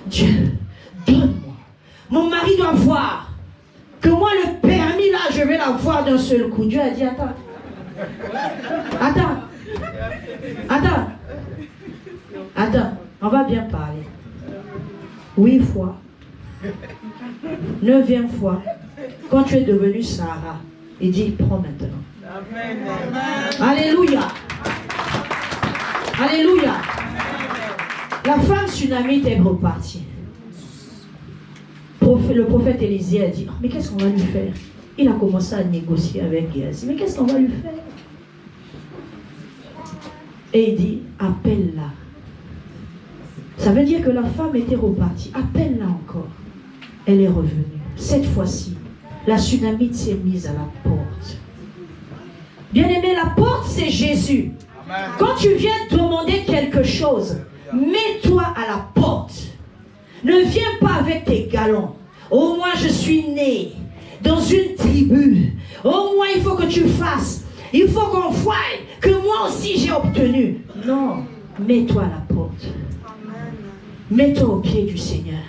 Dieu, donne-moi. Mon mari doit voir que moi, le permis là, je vais l'avoir d'un seul coup. Dieu a dit, attends. Attends, on va bien parler. 8 fois. 9e fois, quand tu es devenu Sarah, il dit, prends maintenant. Amen. Alléluia. Alléluia. La femme sunamite est repartie. Le prophète Élisée a dit, oh, mais qu'est-ce qu'on va lui faire? Il a commencé à négocier avec Géasi. Mais qu'est-ce qu'on va lui faire? Et il dit, appelle-la. Ça veut dire que la femme était repartie. Appelle-la encore. Elle est revenue. Cette fois-ci, la Sunamite s'est mise à la porte. Bien-aimé, la porte, c'est Jésus. Amen. Quand tu viens demander quelque chose, mets-toi à la porte. Ne viens pas avec tes galons. Au moins, je suis né dans une tribu. Au moins, il faut que tu fasses Il faut qu'on voie que moi aussi j'ai obtenu. Non, mets-toi à la porte. Mets-toi au pied du Seigneur.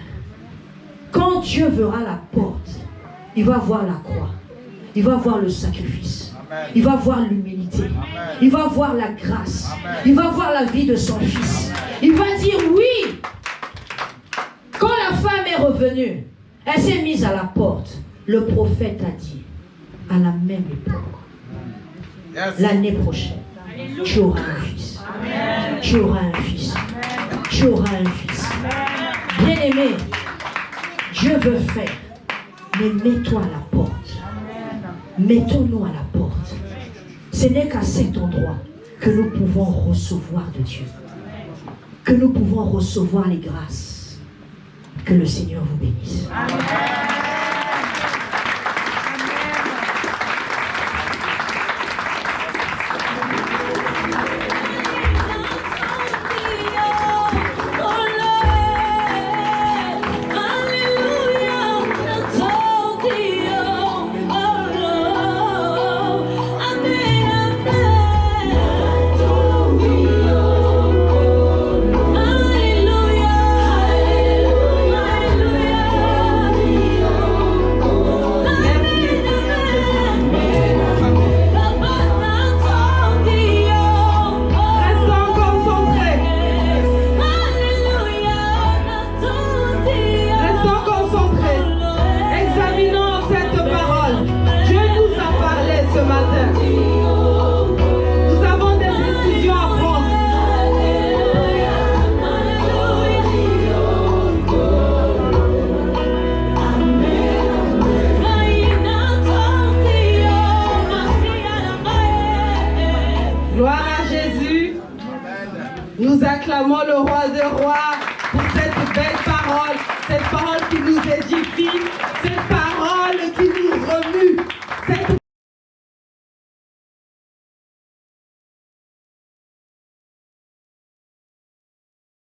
Quand Dieu verra la porte, il va voir la croix. Il va voir le sacrifice. Il va voir l'humilité. Il va voir la grâce. Il va voir la vie de son fils. Il va dire oui. Quand la femme est revenue, elle s'est mise à la porte. Le prophète a dit, à la même époque, l'année prochaine, tu auras un fils. Tu auras un fils. Tu auras un fils. Bien-aimé, Dieu veut faire, mais mets-toi à la porte. Mettons-nous à la porte. Ce n'est qu'à cet endroit que nous pouvons recevoir de Dieu. Que nous pouvons recevoir les grâces. Que le Seigneur vous bénisse. Nous acclamons le roi des rois pour cette belle parole qui nous édifie, cette